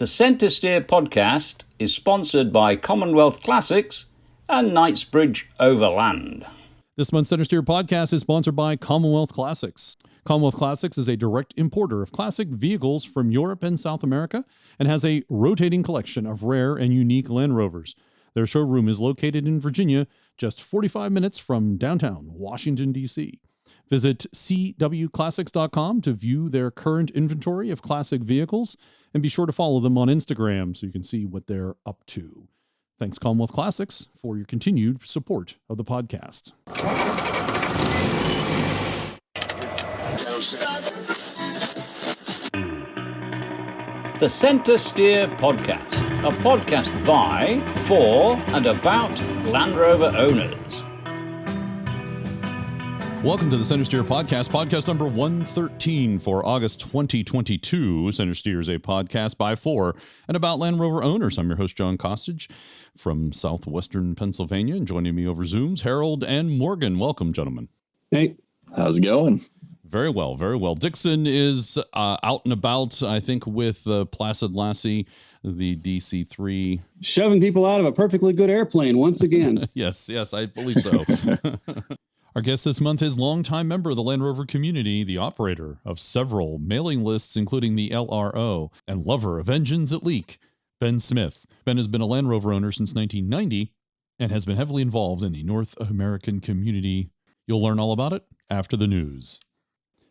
The Centresteer podcast is sponsored by Commonwealth Classics and Knightsbridge Overland. This month's Centresteer podcast is sponsored by Commonwealth Classics. Commonwealth Classics is a direct importer of classic vehicles from Europe and South America and has a rotating collection of rare and unique Land Rovers. Their showroom is located in Virginia, just 45 minutes from downtown Washington, D.C. Visit cwclassics.com to view their current inventory of classic vehicles, and be sure to follow them on Instagram so you can see what they're up to. Thanks, Commonwealth Classics, for your continued support of the podcast. The Centresteer podcast, a podcast by, for, and about Land Rover owners. Welcome to the Centresteer podcast, podcast number 113 for August 2022. Centresteer is a podcast by, for, and about Land Rover owners. I'm your host, John Costage from southwestern Pennsylvania, and joining me over Zooms, Harold and Morgan. Welcome, gentlemen. Hey, how's it going? Very well, very well. Dixon is out and about, I think, with PLACID LASSIE, the DC-3. Shoving people out of a perfectly good airplane once again. Yes, I believe so. Our guest this month is longtime member of the Land Rover community, the operator of several mailing lists, including the LRO, and lover of engines that leak, Ben Smith. Ben has been a Land Rover owner since 1990 and has been heavily involved in the North American community. You'll learn all about it after the news.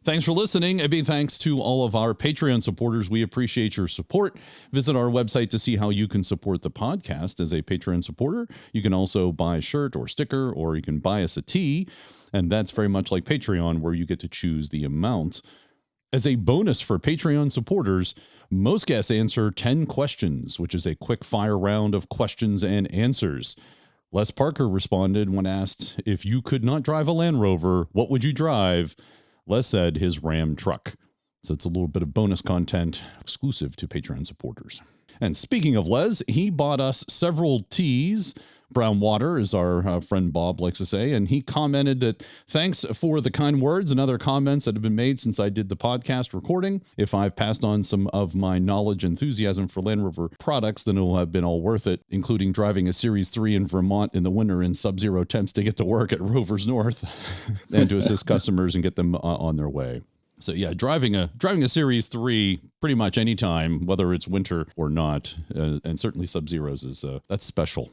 Thanks for listening. A big thanks to all of our Patreon supporters. We appreciate your support. Visit our website to see how you can support the podcast as a Patreon supporter. You can also buy a shirt or sticker, or you can buy us a tee. And that's very much like Patreon, where you get to choose the amount. As a bonus for Patreon supporters, most guests answer 10 questions, which is a quick fire round of questions and answers. Les Parker responded when asked, if you could not drive a Land Rover, what would you drive? Les said his Ram truck. So it's a little bit of bonus content exclusive to Patreon supporters. And speaking of Les, he bought us several teas. Brown water, as our friend Bob likes to say, and he commented that thanks for the kind words and other comments that have been made since I did the podcast recording. If I've passed on some of my knowledge and enthusiasm for Land Rover products, then it will have been all worth it, including driving a Series 3 in Vermont in the winter in sub-zero temps to get to work at Rovers North and to assist customers and get them on their way. So yeah, driving a Series 3 pretty much any time, whether it's winter or not, and certainly Sub-Zeros is that's special.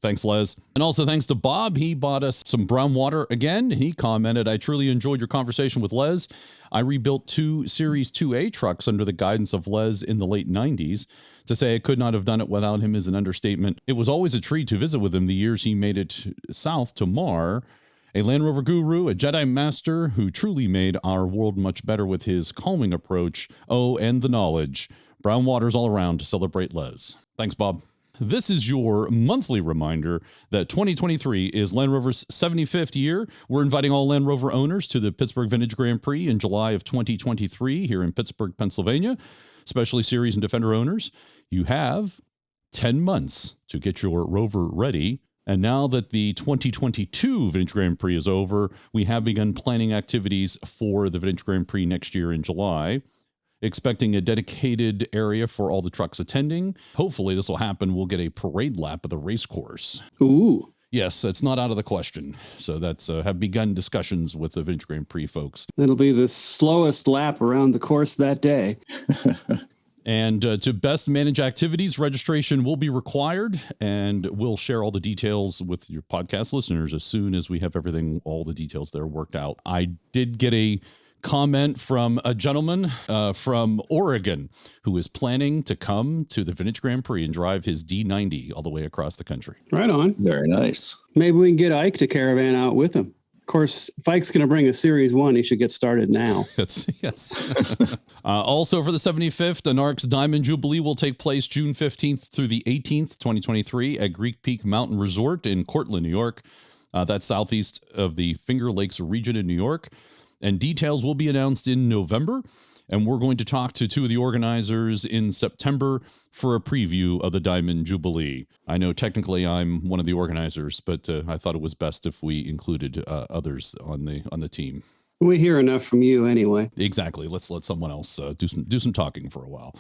Thanks, Les. And also thanks to Bob. He bought us some brown water again. He commented, I truly enjoyed your conversation with Les. I rebuilt 2 Series 2A trucks under the guidance of Les in the late 90s. To say I could not have done it without him is an understatement. It was always a treat to visit with him the years he made it south to Mar. A Land Rover guru, a Jedi master who truly made our world much better with his calming approach. Oh, and the knowledge. Brown waters all around to celebrate Les. Thanks, Bob. This is your monthly reminder that 2023 is Land Rover's 75th year. We're inviting all Land Rover owners to the Pittsburgh Vintage Grand Prix in July of 2023 here in Pittsburgh, Pennsylvania. Especially Series and Defender owners, you have 10 months to get your Rover ready. And now that the 2022 Vintage Grand Prix is over, we have begun planning activities for the Vintage Grand Prix next year in July, expecting a dedicated area for all the trucks attending. Hopefully this will happen. We'll get a parade lap of the race course. Ooh. Yes, that's not out of the question. So that's have begun discussions with the Vintage Grand Prix folks. It'll be the slowest lap around the course that day. And to best manage activities, registration will be required, and we'll share all the details with your podcast listeners as soon as we have all the details there worked out. I did get a comment from a gentleman from Oregon who is planning to come to the Vintage Grand Prix and drive his D90 all the way across the country. Right on. Very nice. Maybe we can get Ike to caravan out with him. Of course, if Ike's going to bring a Series 1, he should get started now. Yes. Also for the 75th, Anarch's Diamond Jubilee will take place June 15th through the 18th, 2023 at Greek Peak Mountain Resort in Cortland, New York. That's southeast of the Finger Lakes region in New York. And details will be announced in November. And we're going to talk to 2 of the organizers in September for a preview of the Diamond Jubilee. I know technically I'm one of the organizers, but I thought it was best if we included others on the team. We hear enough from you anyway. Exactly. Let's let someone else do some talking for a while.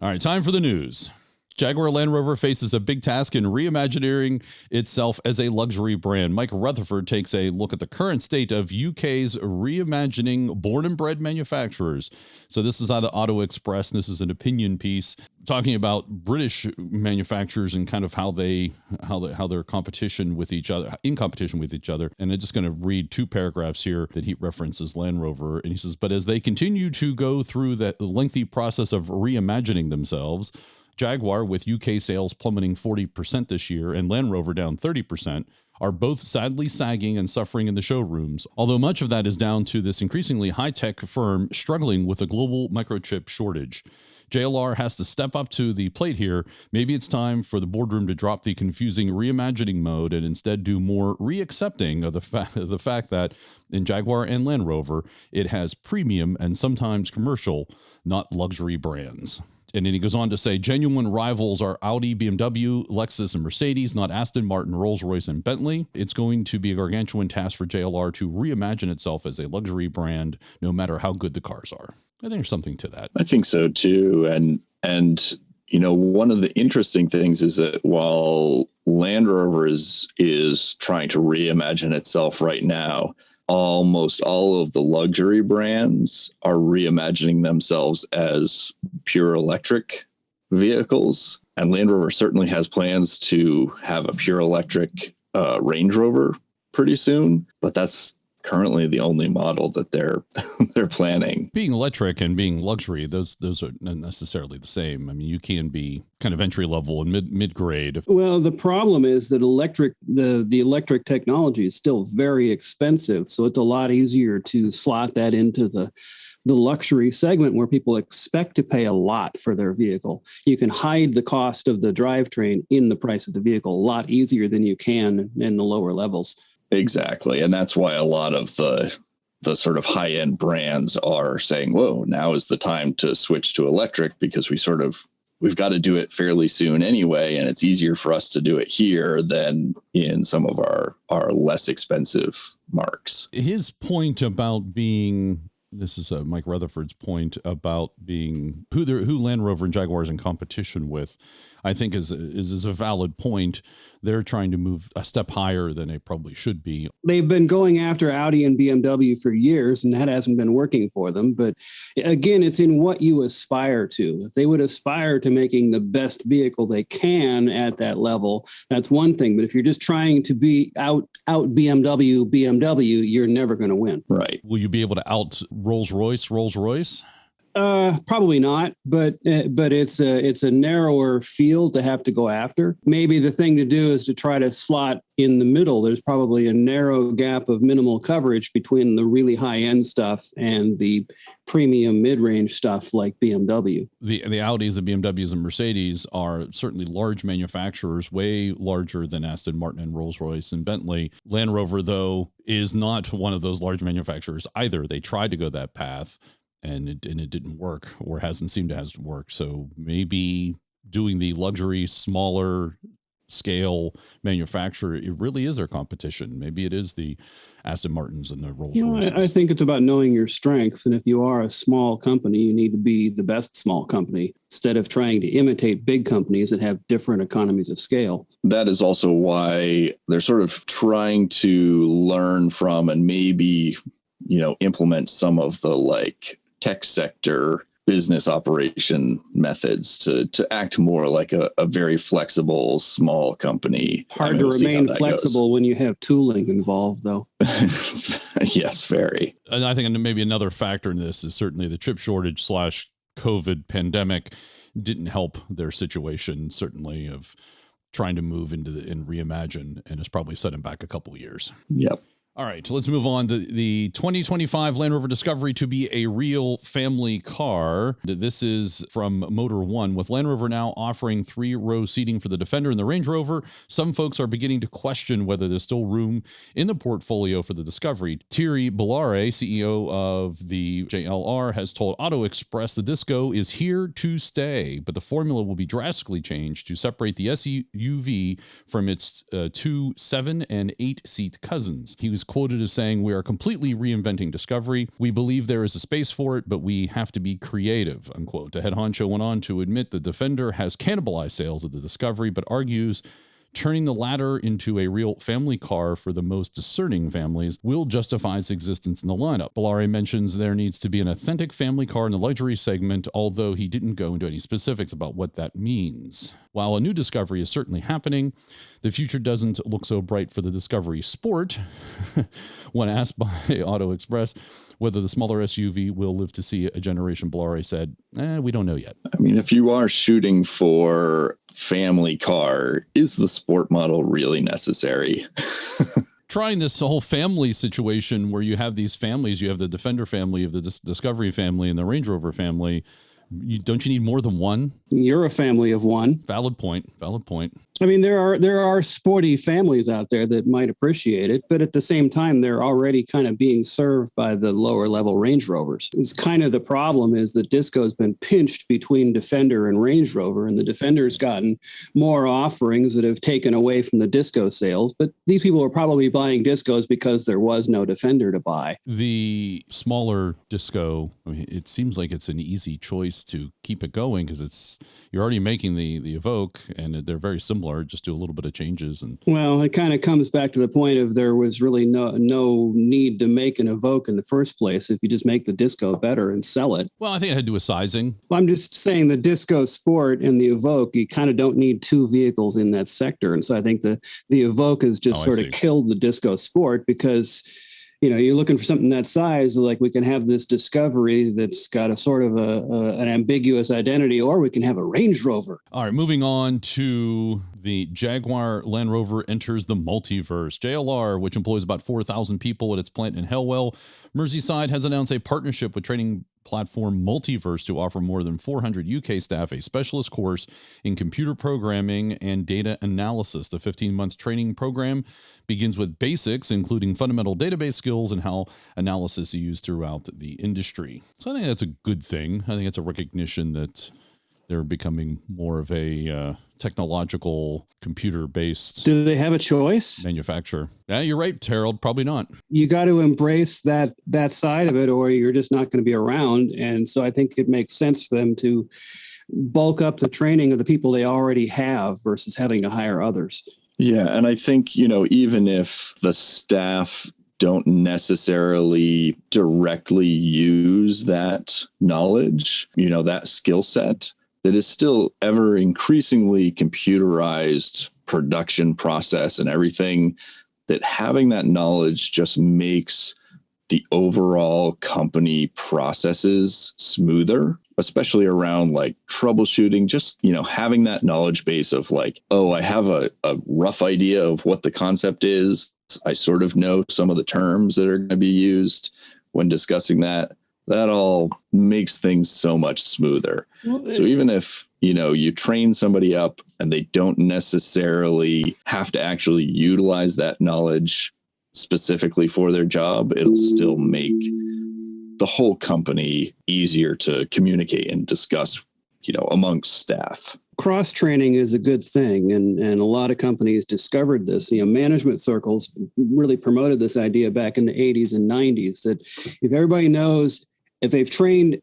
All right, time for the news. Jaguar Land Rover faces a big task in reimagining itself as a luxury brand. Mike Rutherford takes a look at the current state of UK's reimagining born and bred manufacturers. So this is out of Auto Express. This is an opinion piece talking about British manufacturers and kind of how they're competition with each other, in competition with each other. And I'm just going to read 2 paragraphs here that he references Land Rover. And he says, but as they continue to go through that lengthy process of reimagining themselves, Jaguar, with UK sales plummeting 40% this year and Land Rover down 30%, are both sadly sagging and suffering in the showrooms, although much of that is down to this increasingly high-tech firm struggling with a global microchip shortage. JLR has to step up to the plate here. Maybe it's time for the boardroom to drop the confusing reimagining mode and instead do more reaccepting of the fact that in Jaguar and Land Rover, it has premium and sometimes commercial, not luxury brands. And then he goes on to say, genuine rivals are Audi, BMW, Lexus, and Mercedes, not Aston Martin, Rolls-Royce, and Bentley. It's going to be a gargantuan task for JLR to reimagine itself as a luxury brand, no matter how good the cars are. I think there's something to that. I think so too. And you know, one of the interesting things is that while Land Rover is trying to reimagine itself right now, almost all of the luxury brands are reimagining themselves as pure electric vehicles. And Land Rover certainly has plans to have a pure electric Range Rover pretty soon, but that's currently the only model that they're planning. Being electric and being luxury, those are not necessarily the same. I mean, you can be kind of entry level and mid grade. Well, the problem is that the electric technology is still very expensive, so it's a lot easier to slot that into the luxury segment where people expect to pay a lot for their vehicle. You can hide the cost of the drivetrain in the price of the vehicle a lot easier than you can in the lower levels. Exactly. And that's why a lot of the sort of high-end brands are saying, whoa, now is the time to switch to electric because we've got to do it fairly soon anyway. And it's easier for us to do it here than in some of our less expensive marques. His point about being, this is Mike Rutherford's point about being who Land Rover and Jaguar is in competition with, I think is a valid point. They're trying to move a step higher than they probably should be. They've been going after Audi and BMW for years, and that hasn't been working for them. But again, it's in what you aspire to. If they would aspire to making the best vehicle they can at that level, that's one thing. But if you're just trying to be out BMW, you're never going to win. Right. Will you be able to out Rolls-Royce? Probably not, but it's a narrower field to have to go after. Maybe the thing to do is to try to slot in the middle. There's probably a narrow gap of minimal coverage between the really high-end stuff and the premium mid-range stuff like BMW. The Audis, the BMWs, and Mercedes are certainly large manufacturers, way larger than Aston Martin and Rolls-Royce and Bentley. Land Rover, though, is not one of those large manufacturers either. They tried to go that path, and it didn't work, or hasn't seemed to have worked. So maybe doing the luxury, smaller scale manufacturer, it really is their competition. Maybe it is the Aston Martins and the Rolls-Royces. I think it's about knowing your strengths. And if you are a small company, you need to be the best small company instead of trying to imitate big companies that have different economies of scale. That is also why they're sort of trying to learn from and maybe, implement some of the tech sector business operation methods to act more like a very flexible small company. Hard to remain flexible when you have tooling involved, though. Yes, very. And I think maybe another factor in this is certainly the chip shortage / COVID pandemic didn't help their situation, certainly, of trying to move into and reimagine, and it's probably set them back a couple of years. Yep. All right, so let's move on to the 2025 Land Rover Discovery to be a real family car. This is from Motor One. With Land Rover now offering 3-row seating for the Defender and the Range Rover, some folks are beginning to question whether there's still room in the portfolio for the Discovery. Thierry Bolloré, CEO of the JLR, has told Auto Express the Disco is here to stay, but the formula will be drastically changed to separate the SUV from its 2 7- and 8-seat cousins. He was quoted as saying, "We are completely reinventing Discovery. We believe there is a space for it, but we have to be creative," unquote. The head honcho went on to admit the Defender has cannibalized sales of the Discovery, but argues turning the latter into a real family car for the most discerning families will justify its existence in the lineup. Bolloré mentions there needs to be an authentic family car in the luxury segment, although he didn't go into any specifics about what that means. While a new Discovery is certainly happening, the future doesn't look so bright for the Discovery Sport. When asked by Auto Express whether the smaller SUV will live to see a generation, Bolloré said, "We don't know yet." I mean, if you are shooting for family car, is the sport model really necessary? Trying this whole family situation where you have these families, you have the Defender family, of the Discovery family, and the Range Rover family. Don't you need more than one? You're a family of one. Valid point. I mean, there are sporty families out there that might appreciate it, but at the same time, they're already kind of being served by the lower level Range Rovers. It's kind of the problem is that Disco's been pinched between Defender and Range Rover, and the Defender's gotten more offerings that have taken away from the Disco sales. But these people are probably buying Discos because there was no Defender to buy. The smaller Disco, I mean, it seems like it's an easy choice to keep it going because you're already making the Evoque, and they're very similar. Just do a little bit of changes. And well, it kind of comes back to the point of there was really no need to make an Evoque in the first place if you just make the Disco better and sell it. Well, I think it had to do with sizing. I'm just saying the Disco Sport and the Evoque, you kind of don't need two vehicles in that sector. And so I think the Evoque has just sort of killed the Disco Sport because, you know, you're looking for something that size, like we can have this Discovery that's got a sort of an ambiguous identity, or we can have a Range Rover. All right, moving on to the Jaguar Land Rover enters the Multiverse. JLR, which employs about 4,000 people at its plant in Helwell, Merseyside, has announced a partnership with training platform Multiverse to offer more than 400 UK staff a specialist course in computer programming and data analysis. The 15-month training program begins with basics, including fundamental database skills and how analysis is used throughout the industry. So I think that's a good thing. I think it's a recognition that they're becoming more of a technological, computer-based. Do they have a choice? Manufacturer. Yeah, you're right, Harold. Probably not. You got to embrace that side of it, or you're just not going to be around. And so I think it makes sense for them to bulk up the training of the people they already have versus having to hire others. Yeah, and I think, you know, even if the staff don't necessarily directly use that knowledge, you know, that skill set, that is still ever increasingly computerized production process and everything, that having that knowledge just makes the overall company processes smoother, especially around like troubleshooting, just, you know, having that knowledge base of like, oh, I have a rough idea of what the concept is. I sort of know some of the terms that are going to be used when discussing that. That all makes things so much smoother. So even if, you know, you train somebody up and they don't necessarily have to actually utilize that knowledge specifically for their job, it'll still make the whole company easier to communicate and discuss, you know, amongst staff. Cross-training is a good thing, and a lot of companies discovered this. You know, management circles really promoted this idea back in the 80s and 90s, that if everybody knows, if they've trained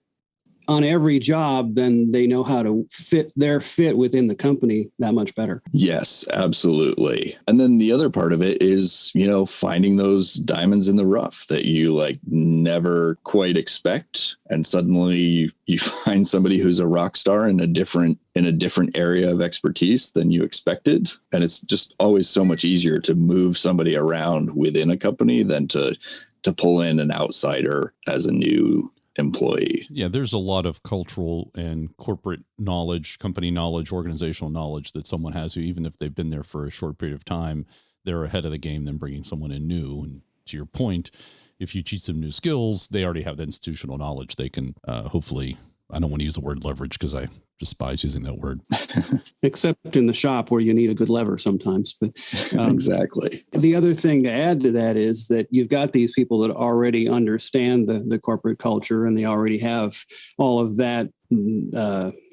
on every job, then they know how to fit within the company that much better. Yes, absolutely. And then the other part of it is, you know, finding those diamonds in the rough that you like never quite expect. And suddenly you find somebody who's a rock star in a different area of expertise than you expected. And it's just always so much easier to move somebody around within a company than to pull in an outsider as a new employee. Yeah, there's a lot of cultural and corporate knowledge, company knowledge, organizational knowledge that someone has who, even if they've been there for a short period of time, they're ahead of the game than bringing someone in new. And to your point, if you teach them new skills, they already have the institutional knowledge. They can hopefully, I don't want to use the word leverage because I despise using that word. Except in the shop where you need a good lever sometimes. But exactly. The other thing to add to that is that you've got these people that already understand the corporate culture, and they already have all of that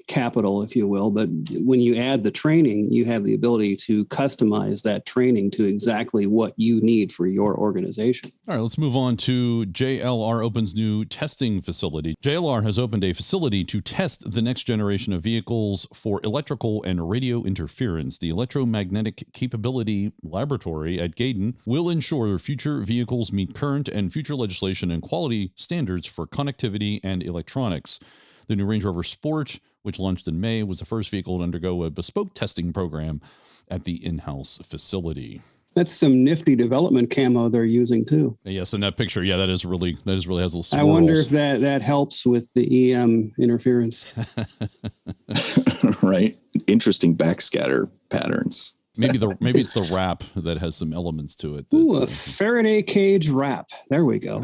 capital, if you will. But when you add the training, you have the ability to customize that training to exactly what you need for your organization. All right, let's move on to JLR opens new testing facility. JLR has opened a facility to test the next generation of vehicles for electrical and radio interference. The Electromagnetic Capability Laboratory at Gaydon will ensure future vehicles meet current and future legislation and quality standards for connectivity and electronics. The new Range Rover Sport, which launched in May, was the first vehicle to undergo a bespoke testing program at the in-house facility. That's some nifty development camo they're using too. Yes, in that picture, yeah, that really has little swirls. I wonder if that helps with the EM interference. Right. Interesting backscatter patterns. Maybe it's the wrap that has some elements to it. Ooh, a Faraday cage wrap. There we go.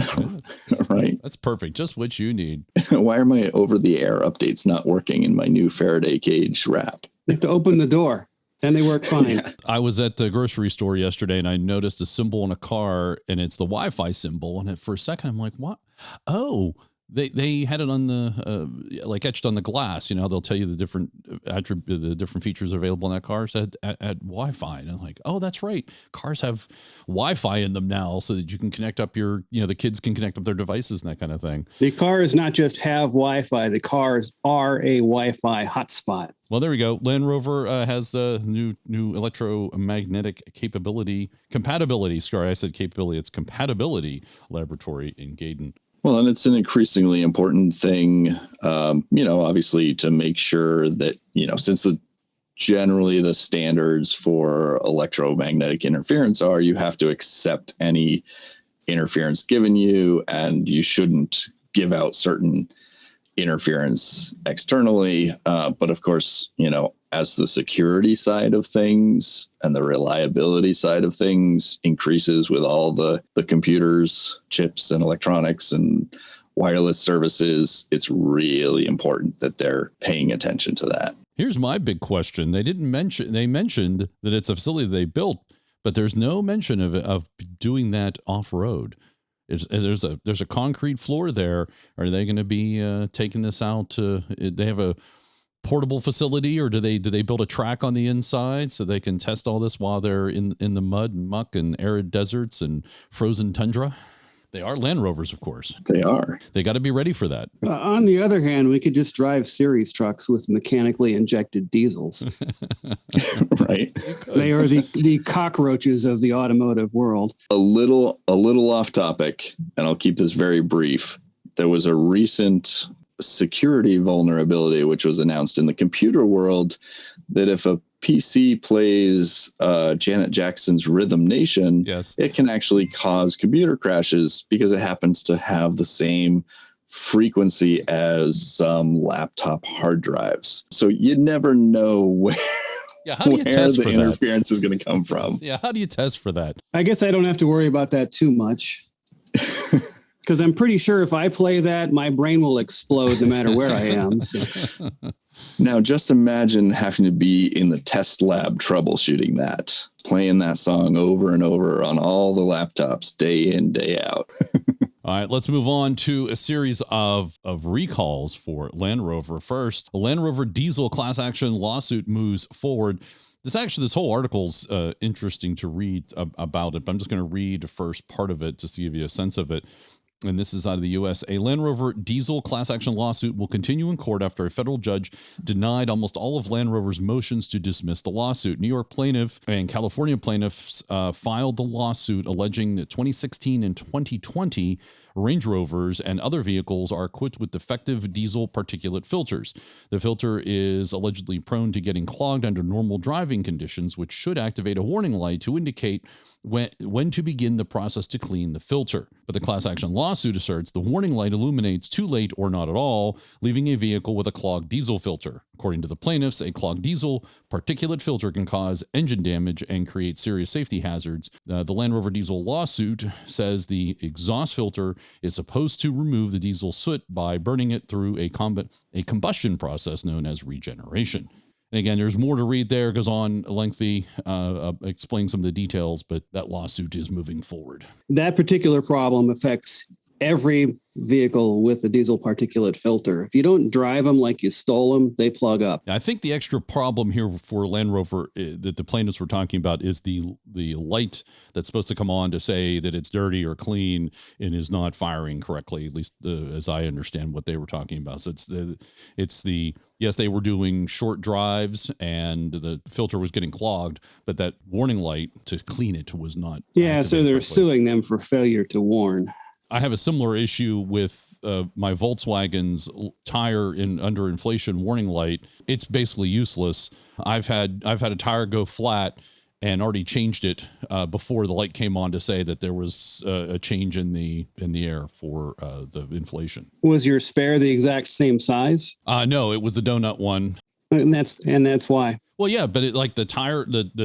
Right. That's perfect. Just what you need. Why are my over-the-air updates not working in my new Faraday cage wrap? You have to open the door. Then they work fine. Yeah. I was at the grocery store yesterday and I noticed a symbol on a car and it's the Wi-Fi symbol. And for a second, I'm like, what? Oh, they had it on the, like etched on the glass. You know, they'll tell you the different the different features available in that car at Wi-Fi. And I'm like, oh, that's right. Cars have Wi-Fi in them now so that you can connect up the kids can connect up their devices and that kind of thing. The cars not just have Wi-Fi, the cars are a Wi-Fi hotspot. Well, there we go. Land Rover has the new electromagnetic compatibility. Sorry, I said capability. It's compatibility laboratory in Gaydon. Well, and it's an increasingly important thing, obviously to make sure that, since generally the standards for electromagnetic interference are you have to accept any interference given you, and you shouldn't give out certain interference externally. But of course, as the security side of things and the reliability side of things increases with all the computers, chips and electronics and wireless services, it's really important that they're paying attention to that. Here's my big question. They mentioned that it's a facility they built, but there's no mention of doing that off-road. There's a concrete floor there. Are they going to be taking this out to? They have a portable facility, or do they build a track on the inside so they can test all this while they're in the mud and muck and arid deserts and frozen tundra? They are Land Rovers, of course. They are. They got to be ready for that. On the other hand, we could just drive series trucks with mechanically injected diesels. Right. They are the cockroaches of the automotive world. A little off topic, and I'll keep this very brief. There was a recent security vulnerability which was announced in the computer world that if a PC plays Janet Jackson's Rhythm Nation, yes, it can actually cause computer crashes because it happens to have the same frequency as some laptop hard drives. So you never know where, how do you test the interference is going to come from. Yeah, how do you test for that? I guess I don't have to worry about that too much. Because I'm pretty sure if I play that, my brain will explode no matter where I am. So. Now, just imagine having to be in the test lab troubleshooting that, playing that song over and over on all the laptops, day in, day out. All right, let's move on to a series of recalls for Land Rover. First, a Land Rover diesel class action lawsuit moves forward. This whole article's interesting to read about it, but I'm just going to read the first part of it just to give you a sense of it. And this is out of the U.S. A Land Rover diesel class action lawsuit will continue in court after a federal judge denied almost all of Land Rover's motions to dismiss the lawsuit. New York plaintiff and California plaintiffs filed the lawsuit alleging that 2016 and 2020 Range Rovers and other vehicles are equipped with defective diesel particulate filters. The filter is allegedly prone to getting clogged under normal driving conditions, which should activate a warning light to indicate when to begin the process to clean the filter. But the class action lawsuit asserts the warning light illuminates too late or not at all, leaving a vehicle with a clogged diesel filter. According to the plaintiffs, a clogged diesel particulate filter can cause engine damage and create serious safety hazards. The Land Rover diesel lawsuit says the exhaust filter is supposed to remove the diesel soot by burning it through a combustion process known as regeneration. And again, there's more to read there. It goes on lengthy, explains some of the details, but that lawsuit is moving forward. That particular problem affects every vehicle with a diesel particulate filter. If you don't drive them like you stole them, they plug up. I think the extra problem here for Land Rover that the plaintiffs were talking about is the light that's supposed to come on to say that it's dirty or clean and is not firing correctly, at least as I understand what they were talking about. So it's the yes, they were doing short drives and the filter was getting clogged, but that warning light to clean it was not. Yeah, so they're suing them for failure to warn. I have a similar issue with my Volkswagen's tire under inflation warning light. It's basically useless. I've had a tire go flat and already changed it before the light came on to say that there was a change in the air for the inflation. Was your spare the exact same size? No, it was the donut one. And that's why. Well, yeah, but the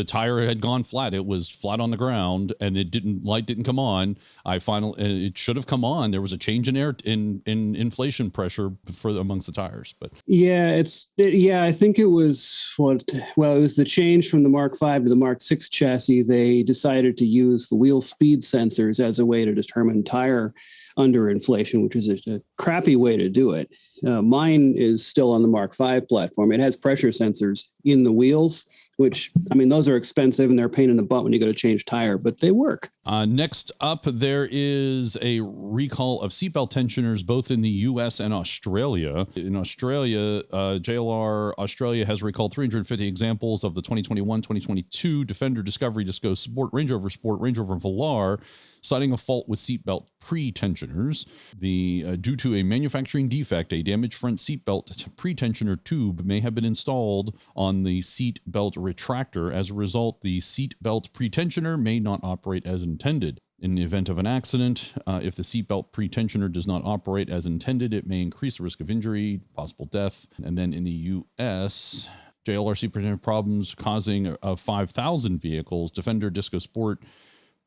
tire had gone flat. It was flat on the ground, and light didn't come on. It should have come on. There was a change in air in inflation pressure amongst the tires. But yeah, I think it was it was the change from the Mark V to the Mark VI chassis. They decided to use the wheel speed sensors as a way to determine tire under inflation, which is a crappy way to do it. Mine is still on the Mark V platform. It has pressure sensors in the wheels, which, I mean, those are expensive and they're a pain in the butt when you go to change tire, but they work. Next up, there is a recall of seatbelt tensioners both in the U.S. and Australia. In Australia, JLR Australia has recalled 350 examples of the 2021-2022 Defender, Discovery, Disco Sport, Range Rover Velar, citing a fault with seatbelt pre-tensioners. Due to a manufacturing defect, a damaged front seatbelt pre-tensioner tube may have been installed on the seatbelt retractor. As a result, the seatbelt pre-tensioner may not operate as intended. In the event of an accident, if the seatbelt pre-tensioner does not operate as intended, it may increase the risk of injury, possible death. And then in the U.S., JLR seat pre-tensioner problems causing 5,000 vehicles, Defender, Disco Sport,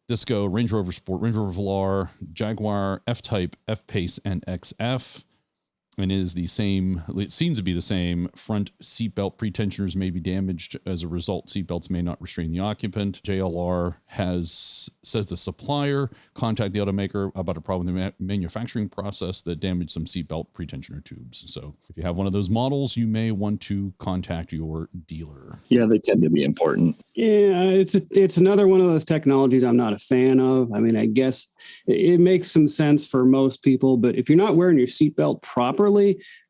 Disco, Range Rover Sport, Range Rover Velar, Jaguar, F-Type, F-Pace, and XF. And it seems to be the same. Front seatbelt pretensioners may be damaged. As a result, seatbelts may not restrain the occupant. JLR says the supplier contact the automaker about a problem in the manufacturing process that damaged some seatbelt pretensioner tubes. So if you have one of those models, you may want to contact your dealer. Yeah, they tend to be important. Yeah, it's another one of those technologies I'm not a fan of. I mean, I guess it makes some sense for most people, but if you're not wearing your seatbelt properly,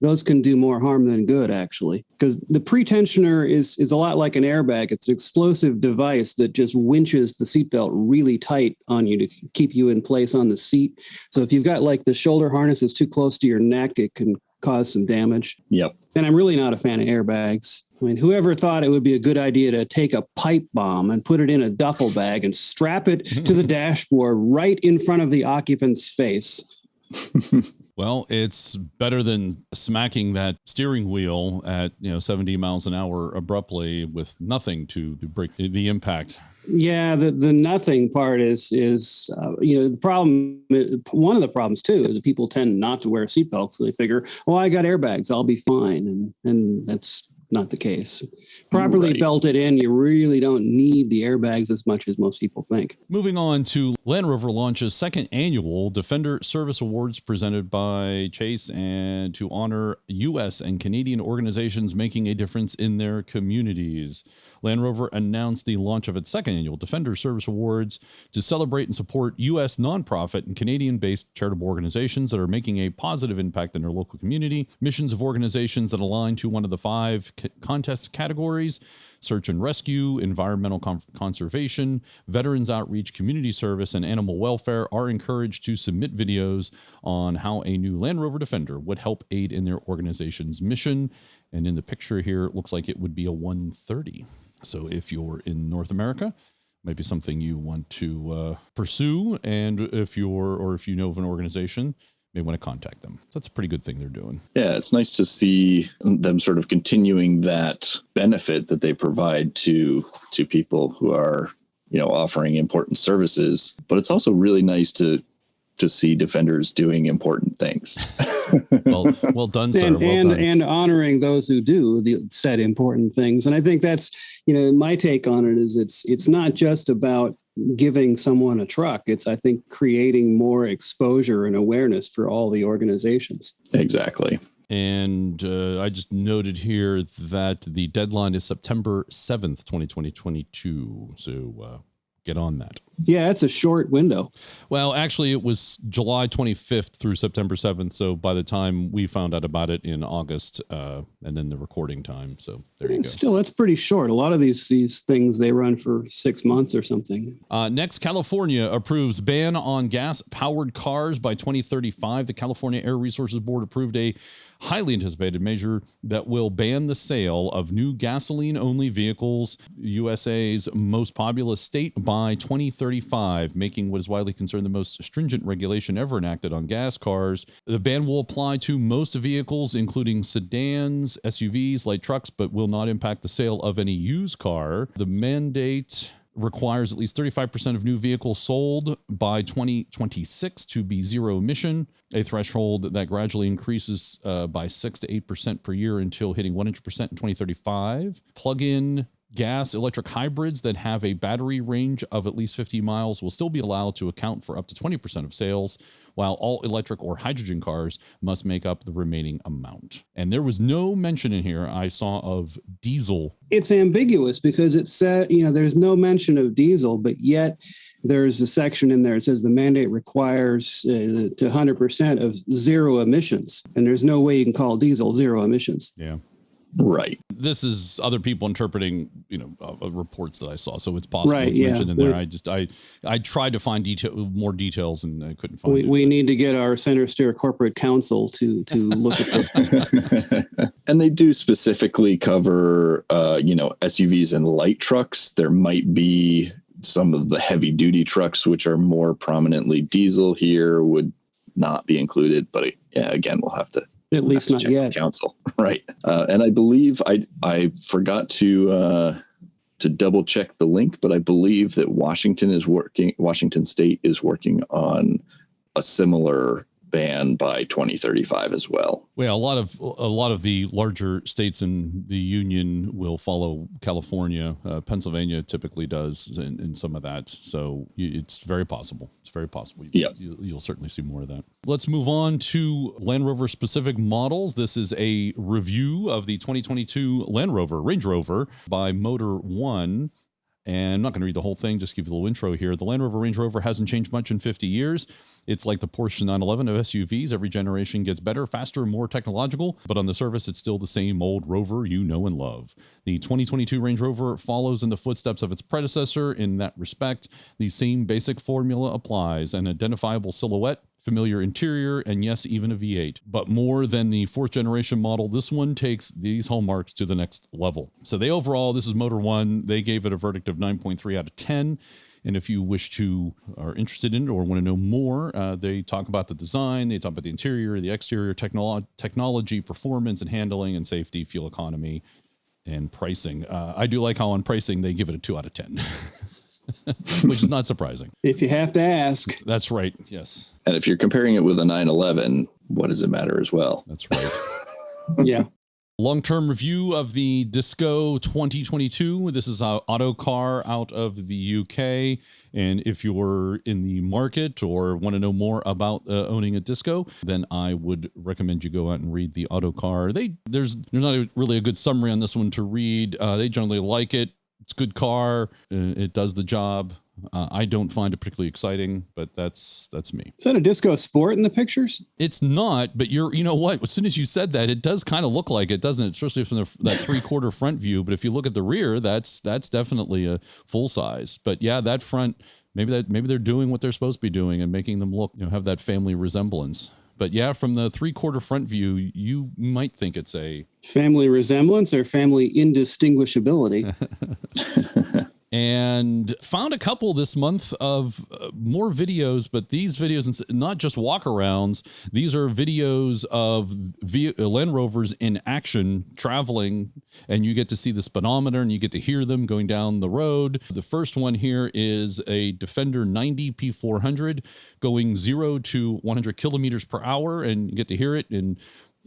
those can do more harm than good, actually, because the pretensioner is a lot like an airbag. It's an explosive device that just winches the seatbelt really tight on you to keep you in place on the seat. So if you've got like the shoulder harness is too close to your neck, it can cause some damage. Yep. And I'm really not a fan of airbags. I mean, whoever thought it would be a good idea to take a pipe bomb and put it in a duffel bag and strap it to the dashboard right in front of the occupant's face? Well, it's better than smacking that steering wheel at 70 miles an hour abruptly with nothing to break the impact. Yeah, the nothing part is the problem. One of the problems too is that people tend not to wear seatbelts. So they figure, oh, I got airbags, I'll be fine, and that's not the case. Properly belted in, you really don't need the airbags as much as most people think. Moving on to Land Rover launches second annual Defender Service Awards presented by Chase and to honor U.S. and Canadian organizations making a difference in their communities. Land Rover announced the launch of its second annual Defender Service Awards to celebrate and support U.S. nonprofit and Canadian-based charitable organizations that are making a positive impact in their local community, missions of organizations that align to one of the 5 contest categories: search and rescue, environmental conservation, veterans outreach, community service, and animal welfare are encouraged to submit videos on how a new Land Rover Defender would help aid in their organization's mission. And in the picture here, it looks like it would be a 130. So if you're in North America, might be something you want to pursue. And if you know of an organization, may want to contact them. That's a pretty good thing they're doing. Yeah, it's nice to see them sort of continuing that benefit that they provide to people who are, offering important services. But it's also really nice to see Defenders doing important things. well done, sir. And honoring those who do the said important things. And I think that's, my take on it is it's not just about giving someone a truck. It's, I think, creating more exposure and awareness for all the organizations. Exactly. And I just noted here that the deadline is September 7th, 2022. So get on that. Yeah, it's a short window. Well, actually, it was July 25th through September 7th. So by the time we found out about it in August, and then the recording time. So there you go. Still, that's pretty short. A lot of these things, they run for 6 months or something. Next, California approves ban on gas-powered cars by 2035. The California Air Resources Board approved a highly anticipated measure that will ban the sale of new gasoline-only vehicles, USA's most populous state, by 2035, making what is widely considered the most stringent regulation ever enacted on gas cars. The ban will apply to most vehicles, including sedans, SUVs, light trucks, but will not impact the sale of any used car. The mandate requires at least 35% of new vehicles sold by 2026 to be zero emission, a threshold that gradually increases by 6 to 8% per year until hitting 100% in 2035. Plug-in gas electric hybrids that have a battery range of at least 50 miles will still be allowed to account for up to 20% of sales, while all electric or hydrogen cars must make up the remaining amount. And there was no mention in here I saw of diesel. It's ambiguous because it said, there's no mention of diesel, but yet there's a section in there that says the mandate requires to 100% of zero emissions. And there's no way you can call diesel zero emissions. Yeah. Right. This is other people interpreting, reports that I saw. So it's possible it's mentioned in there. I tried to find more details and I couldn't find it. We need to get our Centresteer corporate counsel to look at the. And they do specifically cover, SUVs and light trucks. There might be some of the heavy duty trucks, which are more prominently diesel here, would not be included. But again, we'll have to. At least not yet. Council, right? And I believe I forgot to double check the link, but I believe that Washington State is working on a similar ban by 2035 as well. Well, a lot of the larger states in the union will follow California. Pennsylvania typically does in some of that. So it's very possible. It's very possible. You'll certainly see more of that. Let's move on to Land Rover specific models. This is a review of the 2022 Land Rover Range Rover by Motor One. And I'm not going to read the whole thing, just give you a little intro here. The Land Rover Range Rover hasn't changed much in 50 years. It's like the Porsche 911 of SUVs. Every generation gets better, faster, more technological, but on the surface, it's still the same old Rover you know and love. The 2022 Range Rover follows in the footsteps of its predecessor in that respect. The same basic formula applies: an identifiable silhouette, familiar interior, and yes, even a V8. But more than the fourth generation model, this one takes these hallmarks to the next level. So this is Motor One. They gave it a verdict of 9.3 out of 10. And if you are interested in it or want to know more, they talk about the design, they talk about the interior, the exterior, technology, performance and handling and safety, fuel economy, and pricing. I do like how on pricing they give it a 2 out of 10. Which is not surprising. If you have to ask. That's right. Yes. And if you're comparing it with a 911, what does it matter as well? That's right. Yeah. Long-term review of the Disco 2022. This is an auto car out of the UK. And if you're in the market or want to know more about owning a Disco, then I would recommend you go out and read the auto car. There's not really a good summary on this one to read. They generally like it. It's a good car. It does the job. I don't find it particularly exciting, but that's me. Is that a Disco Sport in the pictures? It's not, but you know what? As soon as you said that, it does kind of look like it, doesn't it? Especially from that 3/4 front view. But if you look at the rear, that's definitely a full size. But yeah, that front, maybe they're doing what they're supposed to be doing and making them look, have that family resemblance. But yeah, from the 3/4 front view, you might think it's a family resemblance or family indistinguishability. And found a couple this month of more videos, but these videos, not just walk-arounds, these are videos of Land Rovers in action, traveling, and you get to see the speedometer and you get to hear them going down the road. The first one here is a Defender 90 P400 going 0 to 100 kilometers per hour, and you get to hear it. And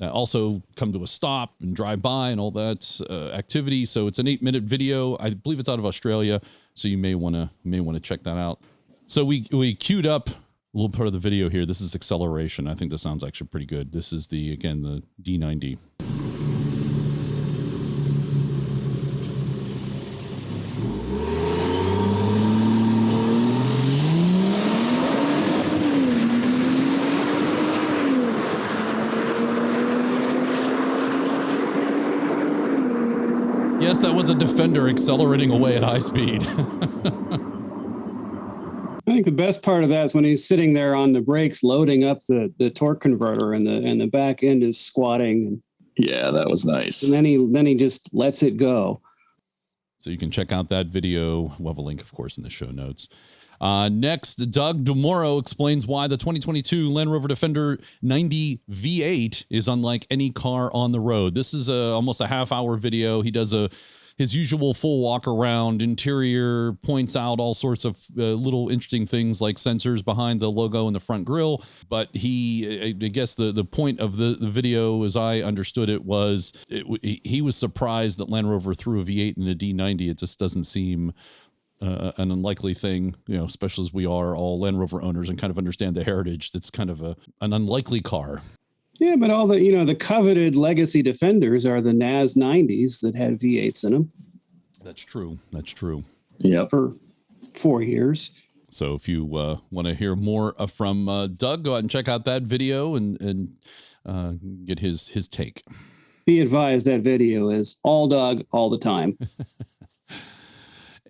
also come to a stop and drive by and all that activity. So it's an 8-minute video. I believe it's out of Australia, so you may want to check that out. So we queued up a little part of the video here. This is acceleration. I think this sounds actually pretty good. This is the D90. Yes, that was a Defender accelerating away at high speed. I think the best part of that is when he's sitting there on the brakes, loading up the torque converter, and the back end is squatting. Yeah, that was nice. And then he just lets it go. So you can check out that video. We'll have a link, of course, in the show notes. Next, Doug DeMuro explains why the 2022 Land Rover Defender 90 V8 is unlike any car on the road. This is almost a half-hour video. He does his usual full walk around interior, points out all sorts of little interesting things like sensors behind the logo and the front grille. But I guess the point of the video, as I understood it, was he was surprised that Land Rover threw a V8 in a D90. It just doesn't seem an unlikely thing, especially as we are all Land Rover owners and kind of understand the heritage. That's kind of an unlikely car. Yeah, but all the coveted legacy Defenders are the NAS 90s that had V8s in them. That's true. That's true. Yeah. For 4 years. So if you want to hear more from Doug, go out and check out that video and get his take. Be advised that video is all Doug all the time.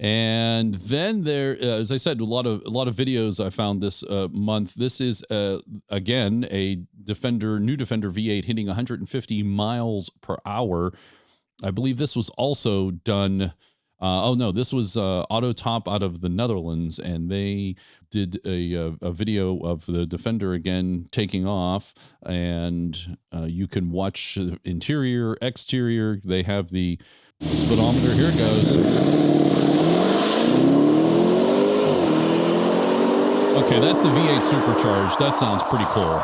And then there, as I said, a lot of videos I found this month. This is again a new Defender V8 hitting 150 miles per hour. I believe this was also done. This was Autotop out of the Netherlands, and they did a video of the Defender again taking off, and you can watch interior, exterior. They have the speedometer. Here it goes. Okay, that's the V8 supercharged. That sounds pretty cool.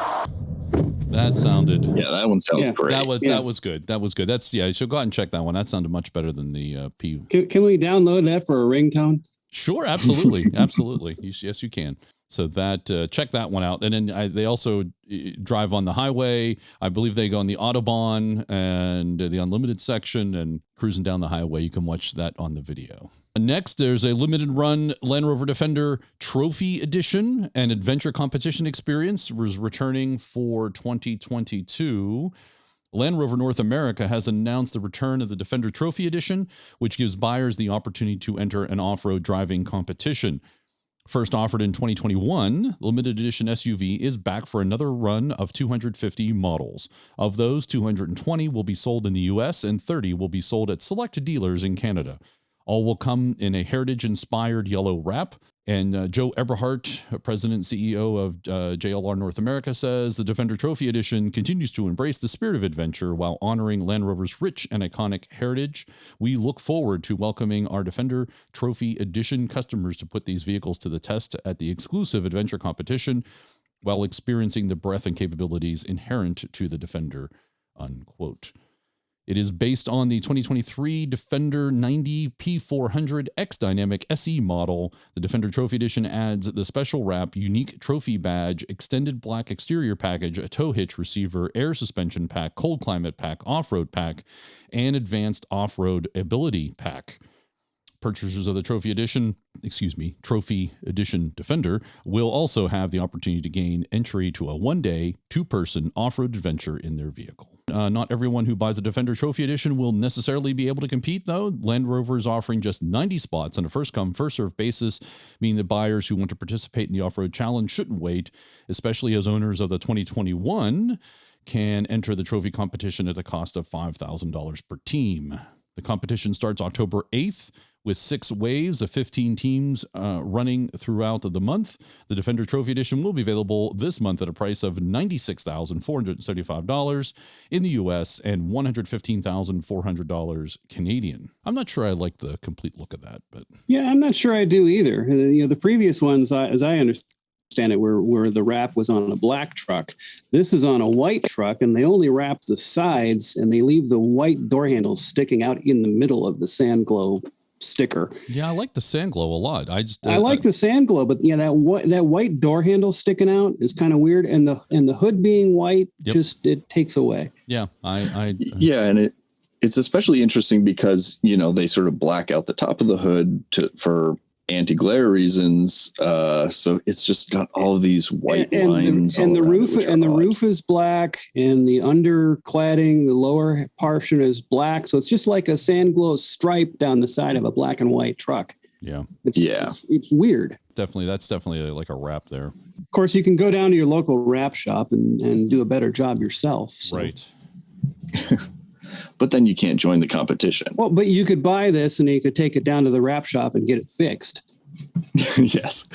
That sounded... Yeah, that one sounds great. That was good. That was good. You should go out and check that one. That sounded much better than the P. Can we download that for a ringtone? Sure, absolutely. Absolutely. Yes, you can. So that check that one out. And then they also drive on the highway. I believe they go on the Autobahn and the Unlimited section and cruising down the highway. You can watch that on the video. Next, there's a limited run Land Rover Defender Trophy Edition and Adventure Competition Experience was returning for 2022. Land Rover North America has announced the return of the Defender Trophy Edition, which gives buyers the opportunity to enter an off-road driving competition. First offered in 2021, the limited edition SUV is back for another run of 250 models. Of those, 220 will be sold in the US and 30 will be sold at select dealers in Canada. All will come in a heritage-inspired yellow wrap. And Joe Eberhardt, President and CEO of JLR North America, says the Defender Trophy Edition continues to embrace the spirit of adventure while honoring Land Rover's rich and iconic heritage. We look forward to welcoming our Defender Trophy Edition customers to put these vehicles to the test at the exclusive adventure competition while experiencing the breadth and capabilities inherent to the Defender, unquote. It is based on the 2023 Defender 90 P400 X Dynamic SE model. The Defender Trophy Edition adds the special wrap, unique trophy badge, extended black exterior package, a tow hitch receiver, air suspension pack, cold climate pack, off-road pack, and advanced off-road ability pack. Purchasers of the Trophy Edition Defender will also have the opportunity to gain entry to a one-day, two-person off-road adventure in their vehicle. Not everyone who buys a Defender Trophy Edition will necessarily be able to compete, though. Land Rover is offering just 90 spots on a first-come, first-served basis, meaning that buyers who want to participate in the off-road challenge shouldn't wait, especially as owners of the 2021 can enter the trophy competition at a cost of $5,000 per team. The competition starts October 8th with 6 waves of 15 teams running throughout the month. The Defender Trophy Edition will be available this month at a price of $96,475 in the US and $115,400 Canadian. I'm not sure I like the complete look of that, but yeah, I'm not sure I do either. The previous ones, as I understood understand it, where the wrap was on a black truck. This is on a white truck, and they only wrap the sides, and they leave the white door handles sticking out in the middle of the sand glow sticker. Yeah, I like the sand glow a lot. I like the sand glow, but yeah, that white door handle sticking out is kind of weird, and the hood being white, just it takes away. Yeah, yeah, and it's especially interesting because they sort of black out the top of the hood for anti-glare reasons, so it's just got all these white lines, and the roof is black, and the undercladding, the lower portion is black, so it's just like a sand glow stripe down the side of a black and white truck. It's weird. That's definitely like a wrap there. Of course, you can go down to your local wrap shop and do a better job yourself. So. Right. But then you can't join the competition. Well, but you could buy this and you could take it down to the wrap shop and get it fixed. Yes.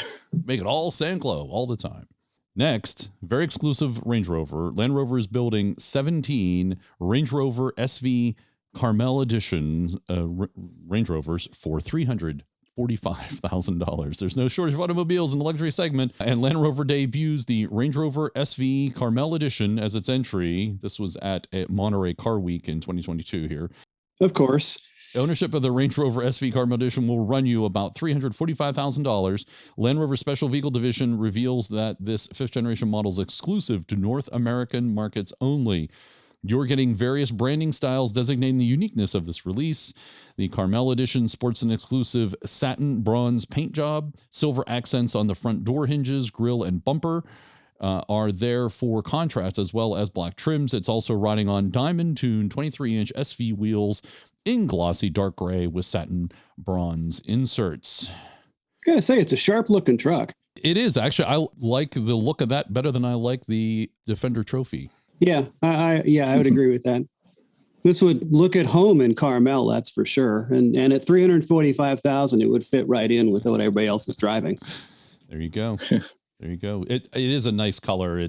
Make it all sand glow all the time. Next, very exclusive Range Rover. Land Rover is building 17 Range Rover SV Carmel Edition Range Rovers for $345,000. There's no shortage of automobiles in the luxury segment, and Land Rover debuts the Range Rover SV Carmel Edition as its entry. This was at Monterey Car Week in 2022 here. Of course. Ownership of the Range Rover SV Carmel Edition will run you about $345,000. Land Rover Special Vehicle Division reveals that this fifth-generation model is exclusive to North American markets only. You're getting various branding styles designating the uniqueness of this release. The Carmel Edition sports an exclusive satin bronze paint job. Silver accents on the front door hinges, grille, and bumper are there for contrast, as well as black trims. It's also riding on diamond-tuned 23-inch SV wheels in glossy dark gray with satin bronze inserts. I gotta say, it's a sharp-looking truck. It is. Actually, I like the look of that better than I like the Defender Trophy. Yeah, I would agree with that. This would look at home in Carmel, that's for sure. And at $345,000, it would fit right in with what everybody else is driving. There you go. There you go. It is a nice color.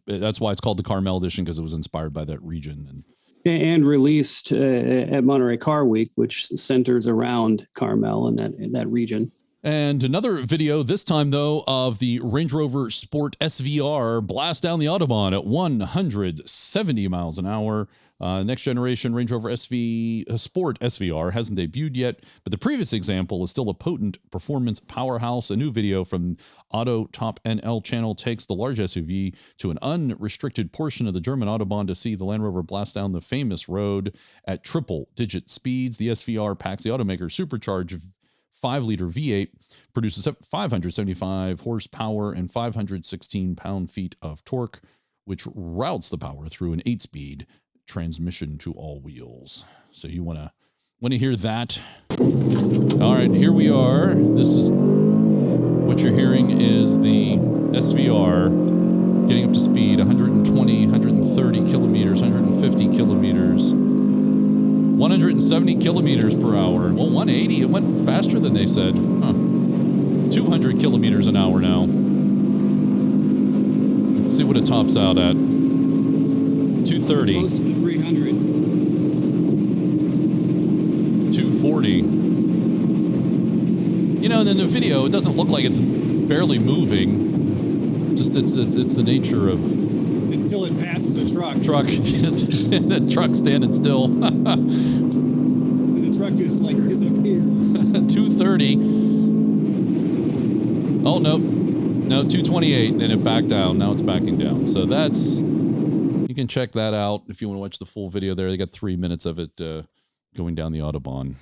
That's why it's called the Carmel Edition, because it was inspired by that region. And released at Monterey Car Week, which centers around Carmel and that region. And another video, this time, though, of the Range Rover Sport SVR blast down the Autobahn at 170 miles an hour. Next generation Range Rover Sport SVR hasn't debuted yet, but the previous example is still a potent performance powerhouse. A new video from Auto Top NL channel takes the large SUV to an unrestricted portion of the German Autobahn to see the Land Rover blast down the famous road at triple-digit speeds. The SVR packs the automaker's supercharged 5-liter V8, produces 575 horsepower and 516 pound-feet of torque, which routes the power through an 8-speed transmission to all wheels. So you want to hear that? All right, here we are. This is what you're hearing is the SVR getting up to speed, 120, 130 kilometers, 150 kilometers. 170 kilometers per hour. Well, 180, it went faster than they said. 200 kilometers an hour now. Let's see what it tops out at. 230. Close to the 300. 240. And in the video, it doesn't look like it's barely moving. Just it's the nature of... Until it passes a truck. Yes. The truck standing still. And the truck just disappears. 230. Oh, no, 228, and it backed down. Now it's backing down. So you can check that out if you want to watch the full video there. They got 3 minutes of it going down the Autobahn.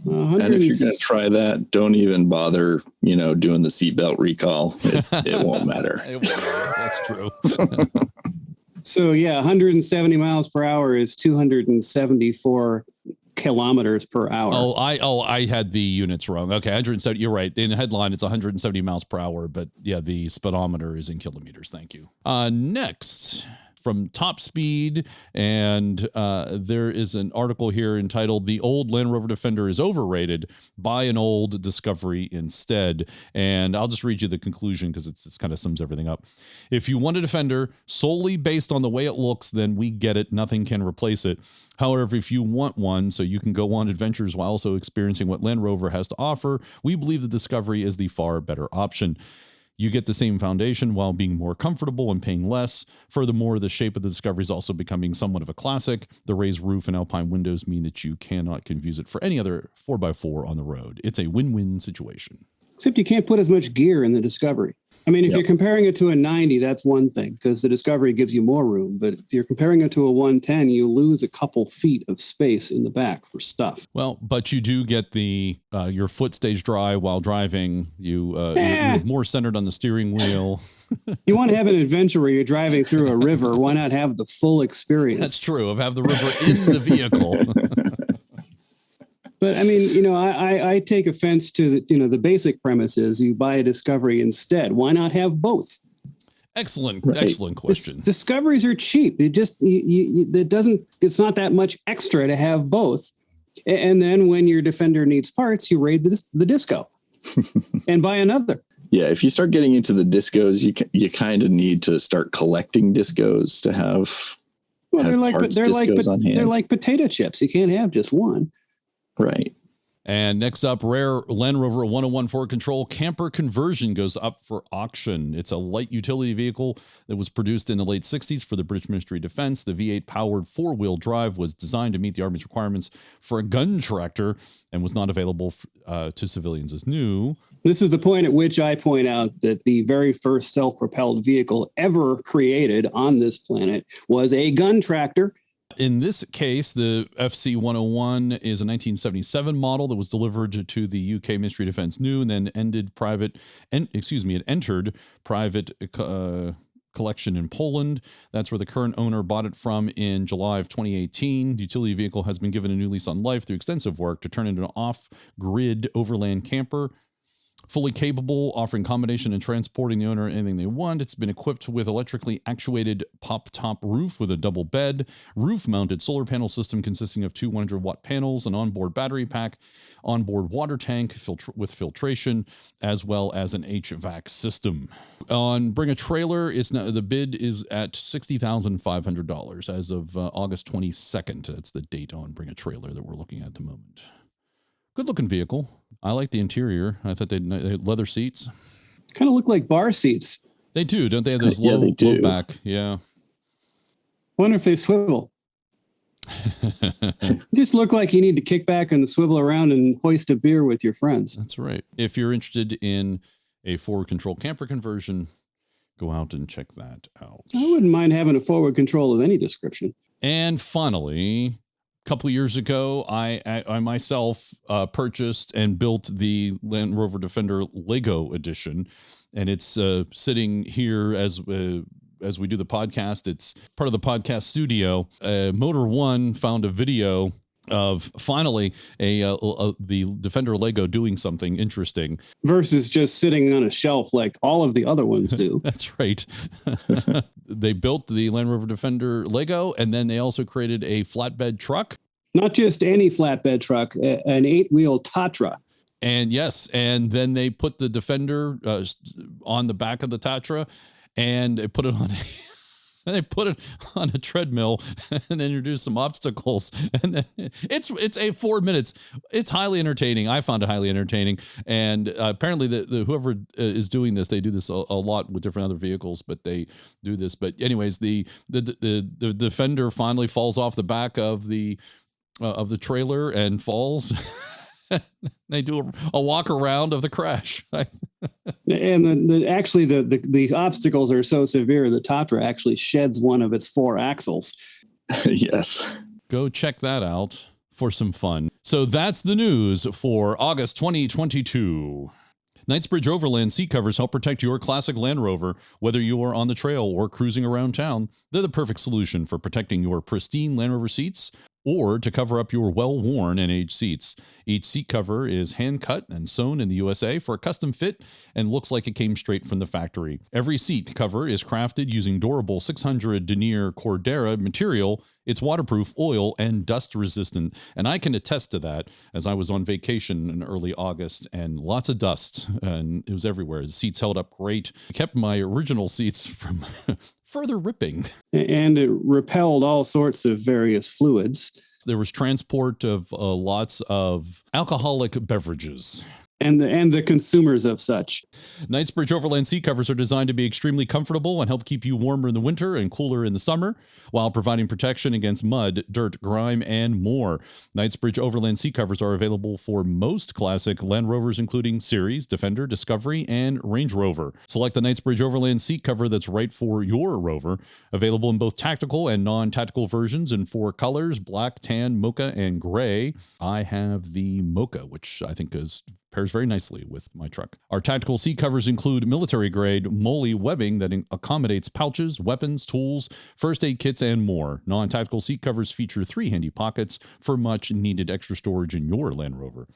And if you're going to try that, don't even bother, doing the seatbelt recall. It won't matter. It won't matter. That's true. So, 170 miles per hour is 274 kilometers per hour. I had the units wrong. Okay, 170. You're right. In the headline, it's 170 miles per hour, but yeah, the speedometer is in kilometers. Thank you. Next, from Top Speed, and there is an article here entitled "The Old Land Rover Defender is Overrated. Buy an Old Discovery Instead." And I'll just read you the conclusion because it's kind of sums everything up. If you want a Defender solely based on the way it looks, then we get it. Nothing can replace it. However, if you want one so you can go on adventures while also experiencing what Land Rover has to offer, we believe the Discovery is the far better option. You get the same foundation while being more comfortable and paying less. Furthermore, the shape of the Discovery is also becoming somewhat of a classic. The raised roof and alpine windows mean that you cannot confuse it for any other 4x4 on the road. It's a win-win situation. Except you can't put as much gear in the Discovery. I mean, if you're comparing it to a 90, that's one thing, because the Discovery gives you more room. But if you're comparing it to a 110, you lose a couple feet of space in the back for stuff. Well, but you do get the your foot stays dry while driving. You're more centered on the steering wheel. You want to have an adventure where you're driving through a river. Why not have the full experience? That's true. Of have the river in the vehicle. But I mean, I take offense to the basic premise is you buy a Discovery instead. Why not have both? Excellent question. Discoveries are cheap. It's not that much extra to have both. And then when your Defender needs parts, you raid the Disco and buy another. Yeah, if you start getting into the Discos, you kind of need to start collecting Discos to have. Well, they're like potato chips. You can't have just one. Right. And next up, rare Land Rover 101 Ford Control camper conversion goes up for auction. It's a light utility vehicle that was produced in the late 60s for the British Ministry of Defense. The V8 powered four-wheel drive was designed to meet the Army's requirements for a gun tractor and was not available to civilians as new. This is the point at which I point out that the very first self-propelled vehicle ever created on this planet was a gun tractor. In this case, the FC-101 is a 1977 model that was delivered to the UK Ministry of Defense new and then entered private collection in Poland. That's where the current owner bought it from in July of 2018. The utility vehicle has been given a new lease on life through extensive work to turn into an off-grid overland camper. Fully capable, offering combination and transporting the owner anything they want. It's been equipped with electrically actuated pop-top roof with a double bed, roof-mounted solar panel system consisting of two 100-watt panels, an onboard battery pack, onboard water tank with filtration, as well as an HVAC system. On Bring a Trailer, the bid is at $60,500 as of August 22nd. That's the date on Bring a Trailer that we're looking at the moment. Good looking vehicle. I like the interior. I thought they had leather seats. Kind of look like bar seats. They do, don't they? Have those low back. Yeah. Wonder if they swivel. Just look like you need to kick back and swivel around and hoist a beer with your friends. That's right. If you're interested in a forward control camper conversion, go out and check that out. I wouldn't mind having a forward control of any description. And finally, couple of years ago, I myself purchased and built the Land Rover Defender Lego edition, and it's sitting here as we do the podcast. It's part of the podcast studio. Motor One found a video of finally the Defender Lego doing something interesting versus just sitting on a shelf like all of the other ones do. That's right. They built the Land Rover Defender Lego, and then they also created a flatbed truck. Not just any flatbed truck, an 8-wheel Tatra. And yes, and then they put the Defender on the back of the Tatra, and they put it on a treadmill and then introduce some obstacles. And then it's 4 minutes. It's highly entertaining. I found it highly entertaining. And apparently the whoever is doing this, they do this a lot with different other vehicles, but they do this. But anyways, the Defender finally falls off the back of the trailer and falls. They do a walk around of the crash. And the obstacles are so severe, the Tatra actually sheds one of its 4 axles. Yes. Go check that out for some fun. So that's the news for August 2022. Knightsbridge Overland seat covers help protect your classic Land Rover. Whether you are on the trail or cruising around town, they're the perfect solution for protecting your pristine Land Rover seats or to cover up your well-worn and aged seats. Each seat cover is hand-cut and sewn in the USA for a custom fit and looks like it came straight from the factory. Every seat cover is crafted using durable 600 denier Cordura material. It's waterproof, oil, and dust resistant. And I can attest to that, as I was on vacation in early August and lots of dust, and it was everywhere. The seats held up great. I kept my original seats from further ripping. And it repelled all sorts of various fluids. There was transport of lots of alcoholic beverages. and the consumers of such. Knightsbridge Overland seat covers are designed to be extremely comfortable and help keep you warmer in the winter and cooler in the summer, while providing protection against mud, dirt, grime, and more. Knightsbridge Overland seat covers are available for most classic Land Rovers, including Series, Defender, Discovery, and Range Rover. Select the Knightsbridge Overland seat cover that's right for your Rover. Available in both tactical and non-tactical versions in 4 colors: black, tan, mocha, and gray. I have the mocha, which I think pairs very nicely with my truck. Our tactical seat covers include military-grade MOLLE webbing that accommodates pouches, weapons, tools, first aid kits, and more. Non-tactical seat covers feature 3 handy pockets for much-needed extra storage in your Land Rover.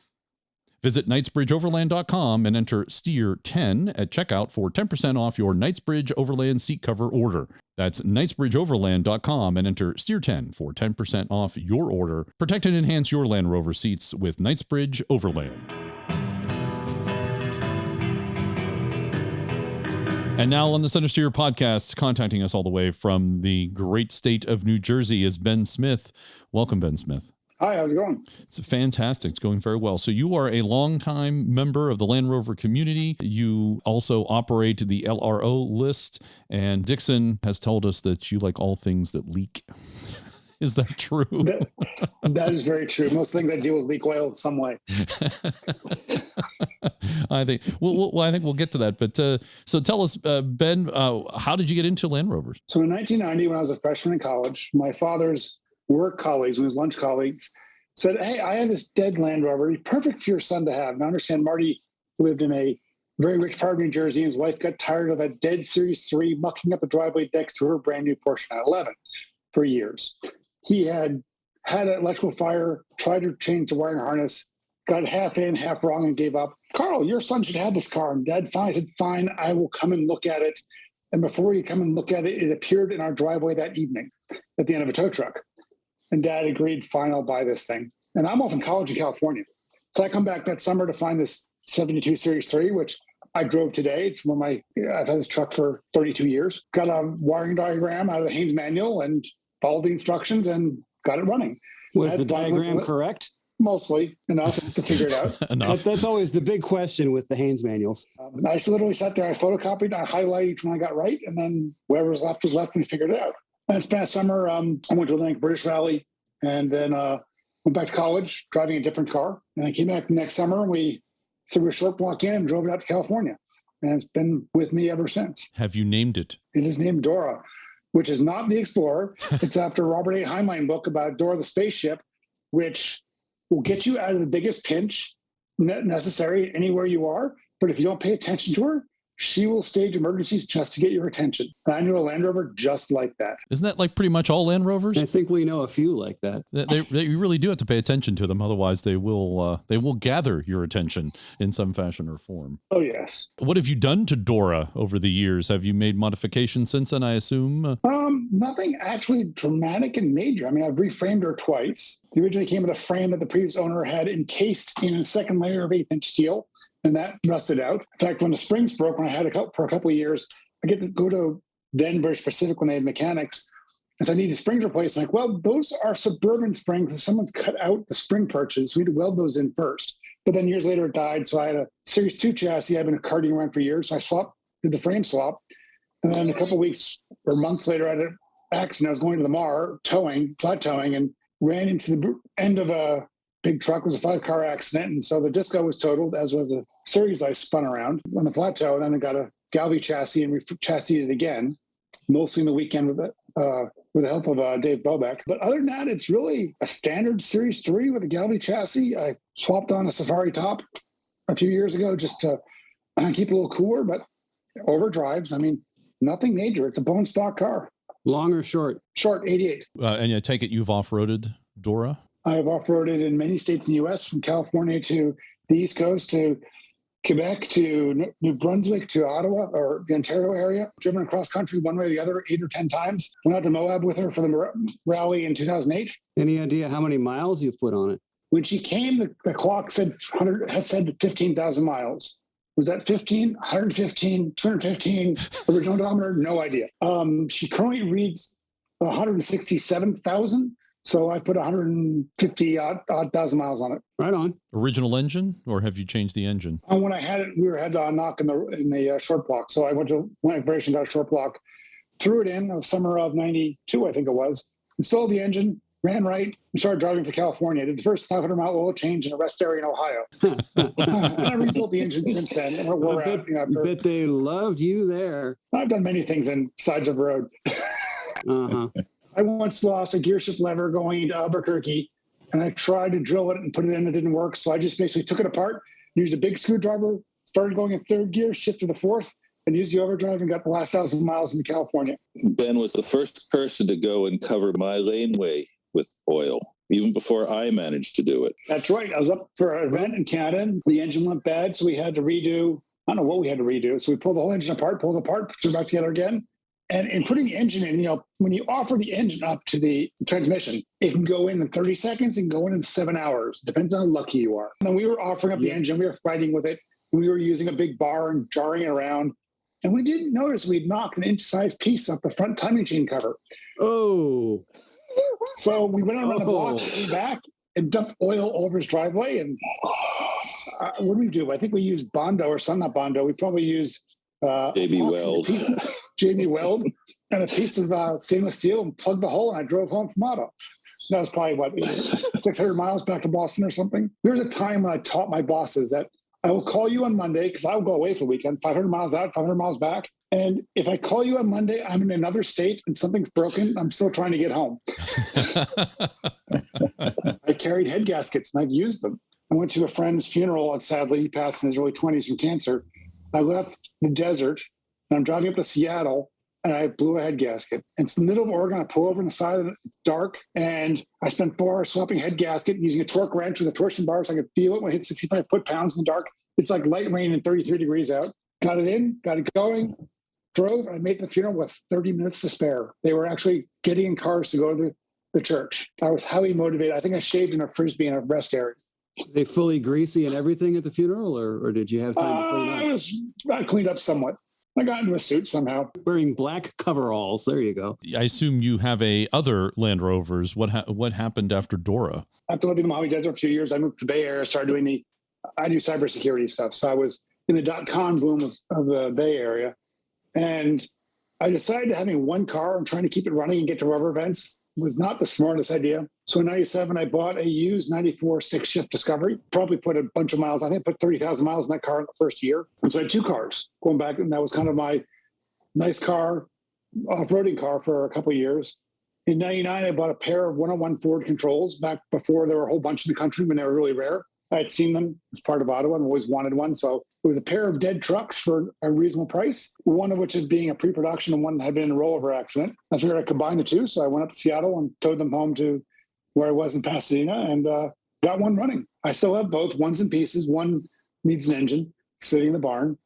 Visit knightsbridgeoverland.com and enter STEER10 at checkout for 10% off your Knightsbridge Overland seat cover order. That's knightsbridgeoverland.com and enter STEER10 for 10% off your order. Protect and enhance your Land Rover seats with Knightsbridge Overland. And now on the Centresteer podcast, contacting us all the way from the great state of New Jersey is Ben Smith. Welcome, Ben Smith. Hi, how's it going? It's fantastic. It's going very well. So you are a longtime member of the Land Rover community. You also operate the LRO list, and Dixon has told us that you like all things that leak. Is that true? That is very true. Most things I deal with leak oil in some way. I think we'll get to that. But so tell us, Ben, how did you get into Land Rovers? So in 1990, when I was a freshman in college, my father's work colleagues, his lunch colleagues, said, "Hey, I have this dead Land Rover. It'd be perfect for your son to have." And I understand Marty lived in a very rich part of New Jersey. His wife got tired of a dead Series 3 mucking up the driveway next to her brand new Porsche 911 for years. He had an electrical fire, tried to change the wiring harness, got half in, half wrong, and gave up. "Carl, your son should have this car." And Dad finally said, "Fine, I will come and look at it." And before he come and look at it, it appeared in our driveway that evening at the end of a tow truck. And Dad agreed, "Fine, I'll buy this thing." And I'm off in college in California. So I come back that summer to find this 72 Series 3, which I drove today. It's I've had this truck for 32 years. Got a wiring diagram out of the Haynes manual and followed the instructions and got it running. Was the diagram correct? Mostly enough to figure it out. Enough. That's always the big question with the Haynes manuals. I literally sat there, I photocopied, I highlighted each one I got right, and then whatever was left, and we figured it out. And this past summer, I went to Atlantic British Rally, and then went back to college, driving a different car. And I came back next summer, and we threw a short block in and drove it out to California. And it's been with me ever since. Have you named it? It is named Dora, which is not the Explorer. It's after a Robert A. Heinlein book about Dora the spaceship, which will get you out of the biggest pinch necessary anywhere you are. But if you don't pay attention to her, she will stage emergencies just to get your attention. And I knew a Land Rover just like that. Isn't that like pretty much all Land Rovers? I think we know a few like that. You really do have to pay attention to them. Otherwise, they will gather your attention in some fashion or form. Oh, yes. What have you done to Dora over the years? Have you made modifications since then, I assume? Nothing actually dramatic and major. I mean, I've reframed her twice. The originally came with a frame that the previous owner had encased in a second layer of 1/8-inch steel, and that rusted out. In fact, when the springs broke, when I had it for a couple of years, I get to go to then British Pacific when they had mechanics, and so I need the springs replaced. I'm like, well, those are suburban springs, and someone's cut out the spring perches. So we had to weld those in first. But then years later, it died. So I had a Series 2 chassis I've been carting around for years. So I did the frame swap. And then a couple of weeks or months later, I had an accident. I was going to the MAR, flat towing, and ran into the end of a big truck. It was a 5-car accident. And so the disco was totaled, as was a series I spun around on the flat tow. And then I got a Galvy chassis and chassised it again, mostly in the weekend with the help of Dave Bobeck. But other than that, it's really a standard Series 3 with a Galvy chassis. I swapped on a Safari top a few years ago just to keep it a little cooler, but overdrives. I mean, nothing major. It's a bone stock car. Long or short? Short, 88. And I take it you've off-roaded Dora? I have off-roaded in many states in the U.S., from California to the East Coast to Quebec to New Brunswick to Ottawa or the Ontario area. Driven across country one way or the other 8 or 10 times. Went out to Moab with her for the rally in 2008. Any idea how many miles you've put on it? When she came, the clock said 15,000 miles. Was that 15, 115, 215, original odometer? No idea. She currently reads 167,000. So I put 150 odd thousand miles on it. Right on. Original engine, or have you changed the engine? And when I had it, we had a knock in the short block. So I went to one operation, got a short block, threw it in the summer of 92, I think it was, installed the engine, ran right, and started driving for California. I did the first 500-mile oil change in a rest area in Ohio. And I rebuilt the engine since then. And I bet they loved you there. I've done many things in sides of the road. Uh-huh. I once lost a gear shift lever going into Albuquerque, and I tried to drill it and put it in. It didn't work. So I just basically took it apart, used a big screwdriver, started going in third gear, shifted to the fourth, and used the overdrive and got the last 1,000 miles into California. Ben was the first person to go and cover my laneway with oil, even before I managed to do it. That's right. I was up for an event in Canada. The engine went bad, so we had to redo. I don't know what we had to redo. So we pulled the whole engine apart, pulled it apart, put it back together again. And in putting the engine in, when you offer the engine up to the transmission, it can go in 30 seconds and go in 7 hours. Depends on how lucky you are. And we were offering up the engine. We were fighting with it. And we were using a big bar and jarring it around. And we didn't notice we'd knocked an inch-sized piece off the front timing chain cover. Oh. So we went around the block, came back, and dumped oil over his driveway. And what did we do? I think we used Bondo or something, not Bondo. We probably used JB Weld. JB Weld and a piece of stainless steel and plugged the hole, and I drove home from Auto. That was probably 600 miles back to Boston or something. There was a time when I taught my bosses that I will call you on Monday because I'll go away for the weekend, 500 miles out, 500 miles back. And if I call you on Monday, I'm in another state and something's broken. I'm still trying to get home. I carried head gaskets and I've used them. I went to a friend's funeral, and sadly he passed in his early 20s from cancer. I left the desert and I'm driving up to Seattle and I blew a head gasket. And it's in the middle of Oregon. I pull over on the side of it. It's dark. And I spent 4 hours swapping head gasket using a torque wrench with a torsion bar so I could feel it when I hit 65 foot-pounds in the dark. It's like light rain and 33 degrees out. Got it in, got it going, drove, and I made the funeral with 30 minutes to spare. They were actually getting in cars to go to the church. I was highly motivated. I think I shaved in a Frisbee in a rest area. Were they fully greasy and everything at the funeral, or did you have time to clean up? I cleaned up somewhat. I got into a suit somehow. Wearing black coveralls. There you go. I assume you have other Land Rovers. What happened after Dora? After living in the Mojave Desert for a few years, I moved to the Bay Area, started doing I do cybersecurity stuff. So I was in the .com boom of the Bay Area. And I decided having one car and trying to keep it running and get to rubber events was not the smartest idea. So in 97, I bought a used 94 6-shift Discovery, probably put a bunch of miles. I think I put 30,000 miles in that car in the first year. And so I had 2 cars going back. And that was kind of my nice car, off-roading car for a couple of years. In 99, I bought a pair of 101 Ford controls back before there were a whole bunch in the country when they were really rare. I had seen them as part of Ottawa and always wanted one. So it was a pair of dead trucks for a reasonable price, one of which is being a pre-production and one had been in a rollover accident. I figured I'd combine the two. So I went up to Seattle and towed them home to where I was in Pasadena and got one running. I still have both. One's in pieces. One needs an engine sitting in the barn.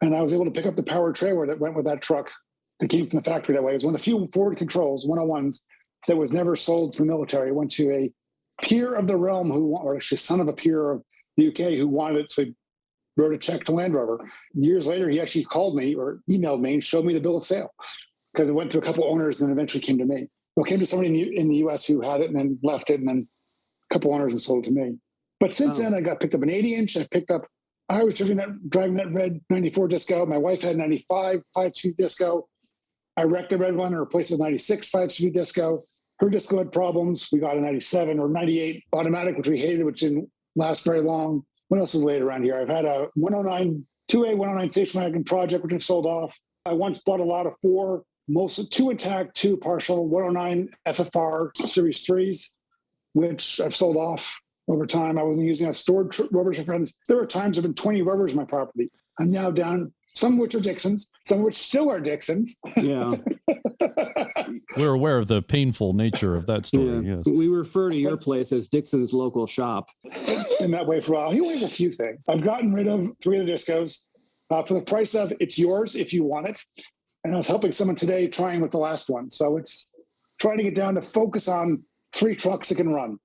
And I was able to pick up the power trailer that went with that truck that came from the factory that way. It was one of the few Ford controls, 101s, that was never sold to the military. It went to a peer of the realm or actually son of a peer of the UK who wanted it. So he wrote a check to Land Rover. Years later, he actually called me or emailed me and showed me the bill of sale because it went through a couple owners and then eventually came to me. Well, it came to somebody in the US who had it and then left it and then a couple owners and sold it to me. But since then, I got picked up an 80-inch. I was driving that red 94 Disco. My wife had a 95 5-speed Disco. I wrecked the red one and replaced it with 96 5-speed Disco. Her Disco had problems. We got a 97 or 98 automatic, which we hated, which didn't last very long. What else is laid around here? I've had a 109 station wagon project, which I've sold off. I once bought a lot of 2 attack, 2 partial 109 FFR Series 3s, which I've sold off over time. I wasn't using. I stored rubbers for friends. There were times there have been 20 rubbers in my property. I'm now down, some of which are Dixons, some of which still are Dixons. Yeah. We're aware of the painful nature of that story. Yeah. Yes. We refer to your place as Dixon's local shop. It's been that way for a while. He weighs a few things. I've gotten rid of 3 of the Discos for the price of it's yours if you want it. And I was helping someone today trying with the last one. So it's trying to get down to focus on 3 trucks that can run.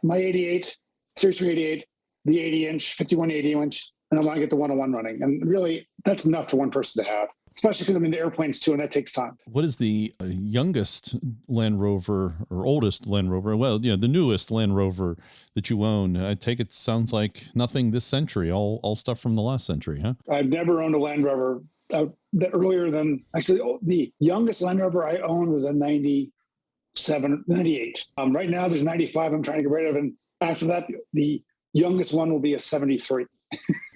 My 88, Series 388, the 80-inch, 51 80-inch, and I want to get the 101 running. And really, that's enough for one person to have. especially because I'm into airplanes too, and that takes time. What is the youngest Land Rover or oldest Land Rover? Well, yeah, the newest Land Rover that you own. I take it sounds like nothing this century, all stuff from the last century, huh? I've never owned a Land Rover earlier than, actually, the youngest Land Rover I owned was a 97, 98. Right now there's 95 I'm trying to get rid of. And after that, the youngest one will be a 73.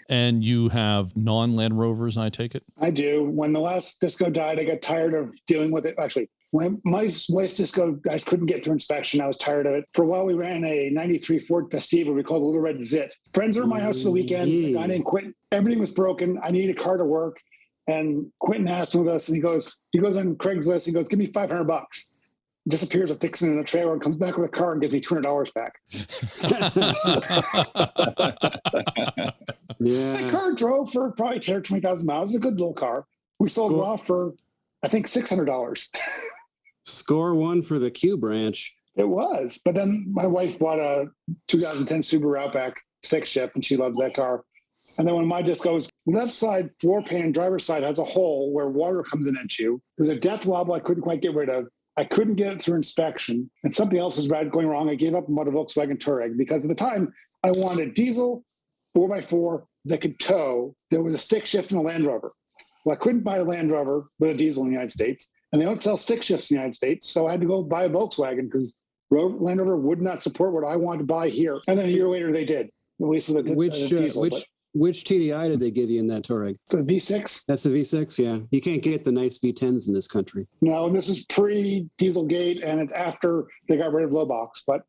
And you have non-Land Rovers, I take it? I do. When the last Disco died, I got tired of dealing with it. Actually, when my wife's Disco, I couldn't get through inspection. I was tired of it. For a while, we ran a 93 Ford Festiva we called the Little Red Zit. Friends were at my house for the weekend. A guy named Quentin. Everything was broken. I needed a car to work. And Quentin asked with us, and he goes on Craigslist. He goes, give me $500. Disappears with fixing in a trailer and comes back with a car and gives me $200 back. Yeah. That car drove for probably 10 or 20,000 miles. It's a good little car. We sold it off for, I think, $600. Score one for the Q branch. It was. But then my wife bought a 2010 Subaru Outback stick shift, and she loves that car. And then when my Disco's left side floor pan, driver's side, has a hole where water comes in at you. There's a death wobble I couldn't quite get rid of. I couldn't get it through inspection, and something else was going wrong. I gave up and bought a Volkswagen Touareg because at the time I wanted diesel 4x4 that could tow. There was a stick shift in a Land Rover. Well, I couldn't buy a Land Rover with a diesel in the United States, and they don't sell stick shifts in the United States. So I had to go buy a Volkswagen because Land Rover would not support what I wanted to buy here. And then a year later, they did, at least with a diesel. Which TDI did they give you in that Touareg? The V6. That's the V6, yeah. You can't get the nice V10s in this country. No, and this is pre-Dieselgate, and it's after they got rid of low box. But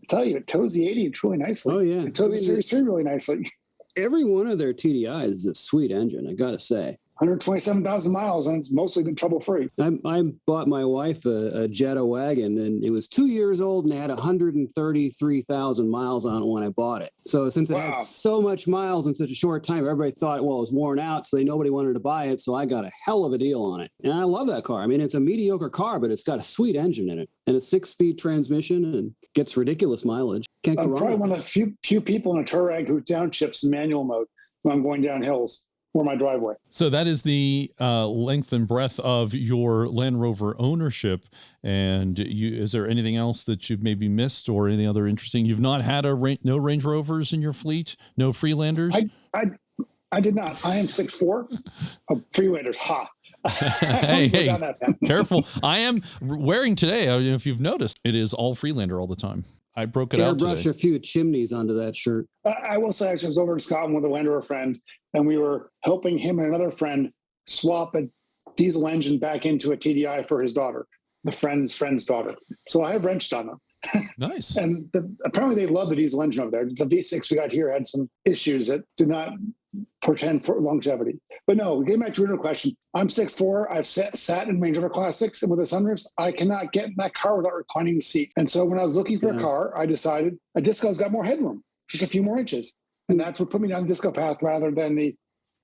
I tell you, it tows the 80 truly nicely. Oh, yeah. It tows the Series 3 really nicely. Every one of their TDIs is a sweet engine, I got to say. 127,000 miles, and it's mostly been trouble-free. I bought my wife a Jetta wagon, and it was 2 years old and it had 133,000 miles on it when I bought it. So since it had so much miles in such a short time, everybody thought, well, it was worn out, so nobody wanted to buy it. So I got a hell of a deal on it. And I love that car. I mean, it's a mediocre car, but it's got a sweet engine in it and a 6-speed transmission and gets ridiculous mileage. Can't go wrong. I'm probably one of the few people in a Touareg who downshifts in manual mode when I'm going down hills or my driveway. So that is the length and breadth of your Land Rover ownership. And is there anything else that you've maybe missed or anything other interesting? You've not had no Range Rovers in your fleet? No Freelanders? I did not. I am 6'4". Freelanders, ha. Hey, careful. I am wearing today, if you've noticed, it is all Freelander all the time. I broke it out today. Airbrush a few chimneys onto that shirt. I will say, I was over in Scotland with a Land Rover friend, and we were helping him and another friend swap a diesel engine back into a TDI for his daughter, the friend's daughter. So I have wrenched on them. Nice. And apparently they love the diesel engine over there. The V6 we got here had some issues that did not portend for longevity. But no, getting back to your original question, I'm 6'4". I've sat in Range Rover Classics, and with the sunroofs, I cannot get in that car without reclining the seat. And so when I was looking for a car, I decided a Disco's got more headroom, just a few more inches. And that's what put me down the Disco path rather than the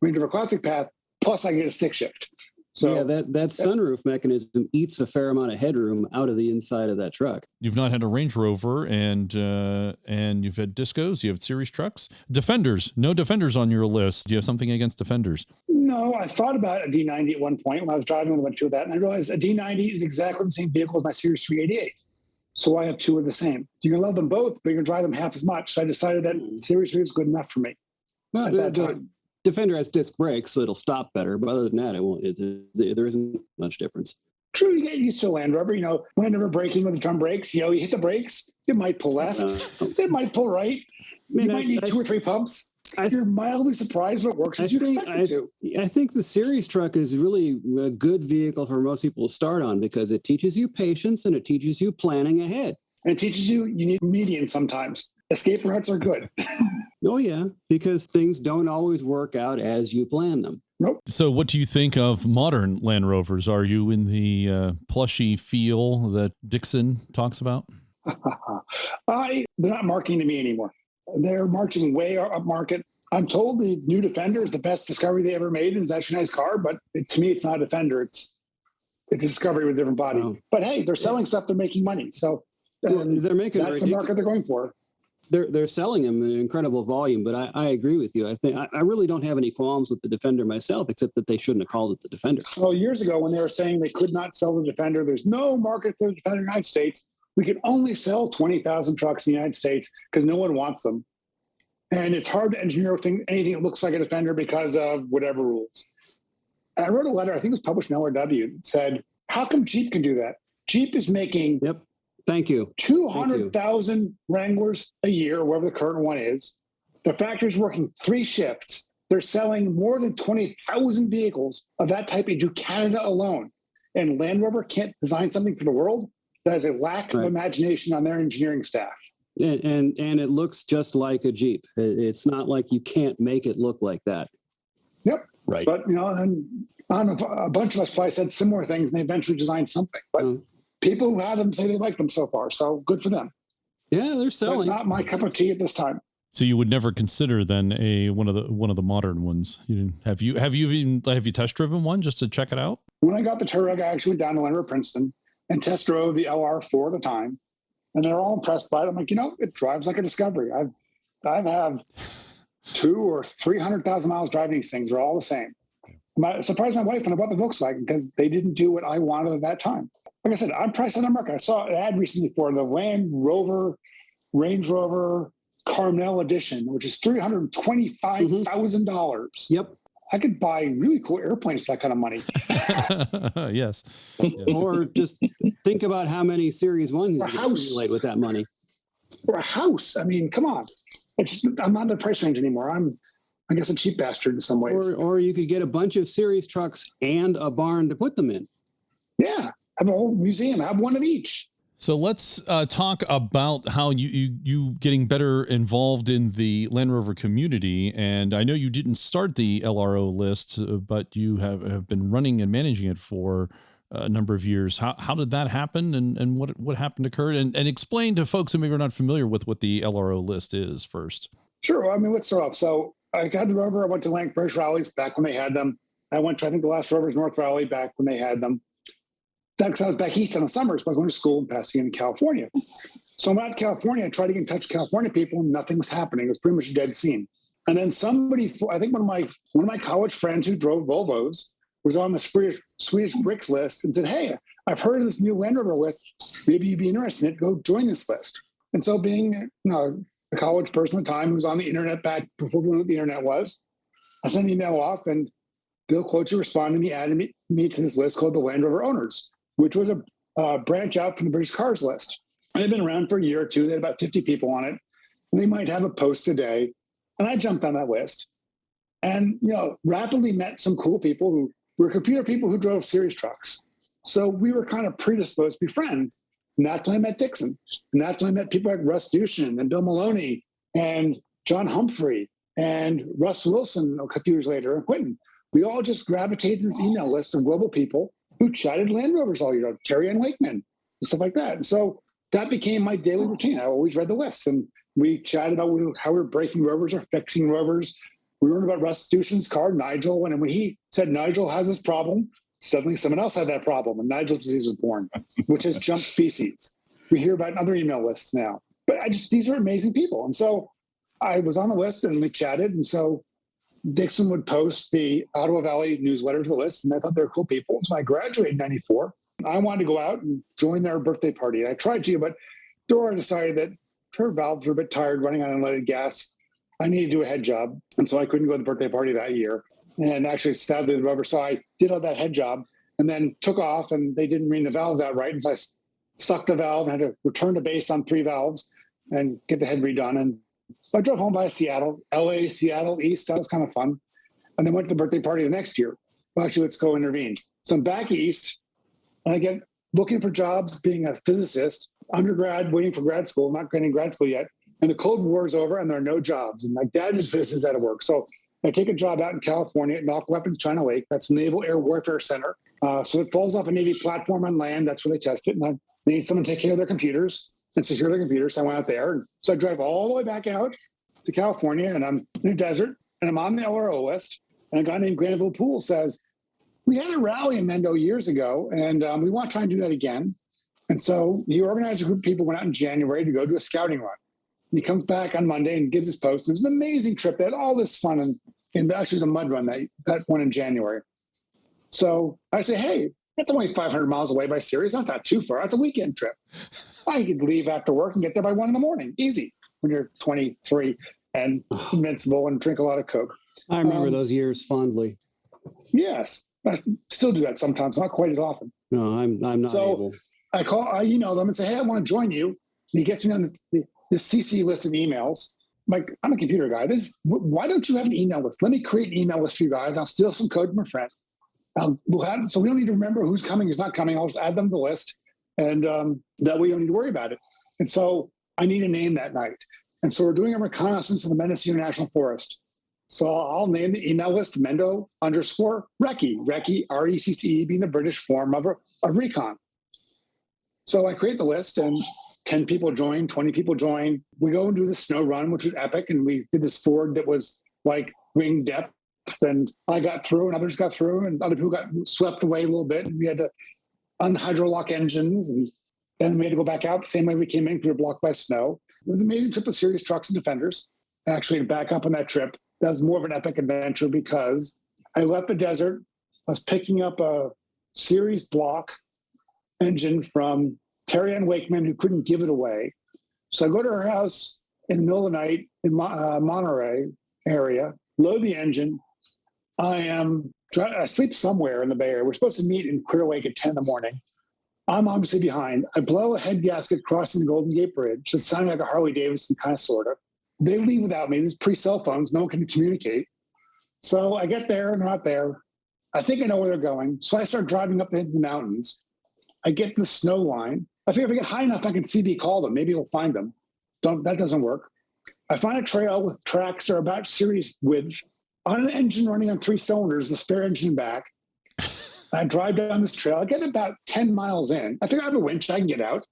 Range Rover Classic path. Plus, I get a stick shift. So yeah, that sunroof mechanism eats a fair amount of headroom out of the inside of that truck. You've not had a Range Rover, and you've had Discos. You have series trucks, Defenders. No Defenders on your list. Do you have something against Defenders? No, I thought about a D90 at one point when I was driving with a bunch of that, and I realized a D90 is exactly the same vehicle as my Series 388. So I have two of the same. You can love them both, but you can drive them half as much. So I decided that Series 3 is good enough for me at that time. Defender has disc brakes, so it'll stop better. But other than that, it won't. There isn't much difference. True, you get used to a Land Rover. Land Rover braking with the drum brakes. You hit the brakes, it might pull left, it might pull right. You might need 2 or 3 pumps. You're mildly surprised what works as you expect it to. I think the series truck is really a good vehicle for most people to start on because it teaches you patience and it teaches you planning ahead. And it teaches you need median sometimes. Escape routes are good. Oh, yeah, because things don't always work out as you plan them. Nope. So what do you think of modern Land Rovers? Are you in the plushy feel that Dixon talks about? They're not marketing to me anymore. They're marching way up market. I'm told the new Defender is the best Discovery they ever made, and it's actually a nice car, but to me, it's not a Defender. It's a Discovery with a different body. Oh. But hey, they're selling stuff, they're making money. So they're making that's the market they're going for. they're selling them in incredible volume, but I agree with you. I think I really don't have any qualms with the Defender myself, except that they shouldn't have called it the Defender. Well, years ago when they were saying they could not sell the Defender, there's no market for the Defender in the United States. We can only sell 20,000 trucks in the United States because no one wants them. And it's hard to engineer anything that looks like a Defender because of whatever rules. And I wrote a letter, I think it was published in LRW, that said, how come Jeep can do that? Jeep is making Thank you. 200,000 Wranglers a year, wherever the current one is. The factory's working 3 shifts. They're selling more than 20,000 vehicles of that type into Canada alone. And Land Rover can't design something for the world? That is a lack of imagination on their engineering staff. And it looks just like a Jeep. It's not like you can't make it look like that. Yep. Right. But, and a bunch of us probably said similar things, and they eventually designed something. But people who have them say they like them so far, so good for them. Yeah, they're selling. But not my cup of tea at this time. So you would never consider then one of the modern ones. Have you test driven one just to check it out? When I got the Touareg, I actually went down to Land Rover Princeton and test drove the LR4 at the time, and they're all impressed by it. I'm like, it drives like a Discovery. I've had 200,000 or 300,000 miles driving these things. They're all the same. I surprised my wife when I bought the Volkswagen because they didn't do what I wanted at that time. Like I said, I'm priced on the market. I saw an ad recently for the Land Rover Range Rover Carmel Edition, which is $325,000. Yep. I could buy really cool airplanes for that kind of money. Yes. Or just think about how many Series 1s you can accumulate with that money. Or a house. I mean, come on. I'm not in the price range anymore. I guess a cheap bastard in some ways. Or you could get a bunch of series trucks and a barn to put them in. Yeah, have a whole museum. Have one of each. So let's talk about how you getting better involved in the Land Rover community. And I know you didn't start the LRO list, but you have been running and managing it for a number of years. How did that happen, and what happened occurred? And explain to folks who maybe are not familiar with what the LRO list is first. Sure. Well, I mean, let's start off. So I had the Rover. I went to Land British rallies back when they had them. I went to, I think, the last Rover's North Rally back when they had them. Because I was back east in the summers, but I was going to school in Pasadena, California. So I'm out in California. I tried to get in touch with California people, and nothing was happening. It was pretty much a dead scene. And then somebody, I think one of my college friends who drove Volvos was on the Swedish BRICS list and said, "Hey, I've heard of this new Land Rover list. Maybe you'd be interested in it. Go join this list." And so, being a college person at the time who was on the internet back before we knew what the internet was, I sent an email off, and Bill Quocher responded and he added me to this list called the Land Rover Owners, which was a branch out from the British Cars list. And they'd been around for a year or two. They had about 50 people on it. And they might have a post a day. And I jumped on that list and, rapidly met some cool people who were computer people who drove series trucks. So we were kind of predisposed to be friends. And that's when I met Dixon. And that's when I met people like Russ Dushin and Bill Maloney and John Humphrey and Russ Wilson a few years later and Quentin. We all just gravitated to this email list of global people who chatted Land Rovers all year, Terry and Wakeman and stuff like that. And so that became my daily routine. I always read the list, and we chatted about how we were breaking Rovers or fixing Rovers. We learned about Russ Dushin's car, Nigel, and when he said Nigel has this problem, suddenly someone else had that problem, and Nigel's disease was born, which has jumped species. We hear about other email lists now. But these are amazing people. And so I was on the list, and we chatted, and so Dixon would post the Ottawa Valley newsletter to the list, and I thought they were cool people. So I graduated in 94. I wanted to go out and join their birthday party. I tried to, but Dora decided that her valves were a bit tired running on unleaded gas. I needed to do a head job, and so I couldn't go to the birthday party that year. And actually, sadly, the Rover, so I did all that head job and then took off, and they didn't ream the valves out right. And so I sucked the valve and had to return to base on 3 valves and get the head redone. And I drove home by Seattle, LA, Seattle, East. That was kind of fun. And then went to the birthday party the next year. Well, actually, let's go intervene. So I'm back east, and I get looking for jobs, being a physicist, undergrad, waiting for grad school, not getting grad school yet. And the Cold War is over, and there are no jobs. And my dad is physicist out of work. So I take a job out in California at Knock Weapons China Lake. That's Naval Air Warfare Center. So it falls off a Navy platform on land. That's where they test it. And I need someone to take care of their computers and secure their computers. So I went out there. And so I drive all the way back out to California, and I'm in the desert, and I'm on the LRO list. And a guy named Granville Poole says, "We had a rally in Mendo years ago, and we want to try and do that again." And so he organized a group of people, went out in January to go do a scouting run. He comes back on Monday and gives his post. It was an amazing trip. They had all this fun, and actually it was a mud run that one in January. So I say, hey, that's only 500 miles away by series. That's not too far. That's a weekend trip. I could leave after work and get there by 1 a.m. Easy when you're 23 and invincible and drink a lot of Coke. I remember those years fondly. Yes, I still do that sometimes, not quite as often. No, I'm not able. I email them and say, hey, I want to join you. And he gets me on the CC list of emails. I'm a computer guy. Why don't you have an email list? Let me create an email list for you guys. I'll steal some code from a friend. So we don't need to remember who's coming, who's not coming. I'll just add them to the list, and that way you don't need to worry about it. And so I need a name that night. And so we're doing a reconnaissance of the Mendocino National Forest. So I'll name the email list MENDO _ RECCE, RECCE, RECCE being the British form of recon. So I create the list, and 10 people join, 20 people join. We go and do the snow run, which was epic. And we did this ford that was like wing depth. And I got through, and others got through, and other people got swept away a little bit. And we had to unhydrolock engines, and then we had to go back out the same way we came in because we were blocked by snow. It was an amazing trip with serious trucks and Defenders. Actually, to back up on that trip, that was more of an epic adventure because I left the desert. I was picking up a series block engine from Terry Ann Wakeman, who couldn't give it away. So I go to her house in the middle of the night in Monterey area, load the engine. I sleep somewhere in the Bay Area. We're supposed to meet in Clear Lake at 10 in the morning. I'm obviously behind. I blow a head gasket crossing the Golden Gate Bridge. It sounded like a Harley Davidson, kind of, sort of. They leave without me. This is pre-cell phones. No one can communicate. So I get there, and they're not there. I think I know where they're going. So I start driving up the mountains. I get to the snow line. I figure if I get high enough, I can CB call them. Maybe we'll find them. That doesn't work. I find a trail with tracks that are about series width on an engine running on 3 cylinders, the spare engine back. I drive down this trail. I get about 10 miles in. I think I have a winch. I can get out.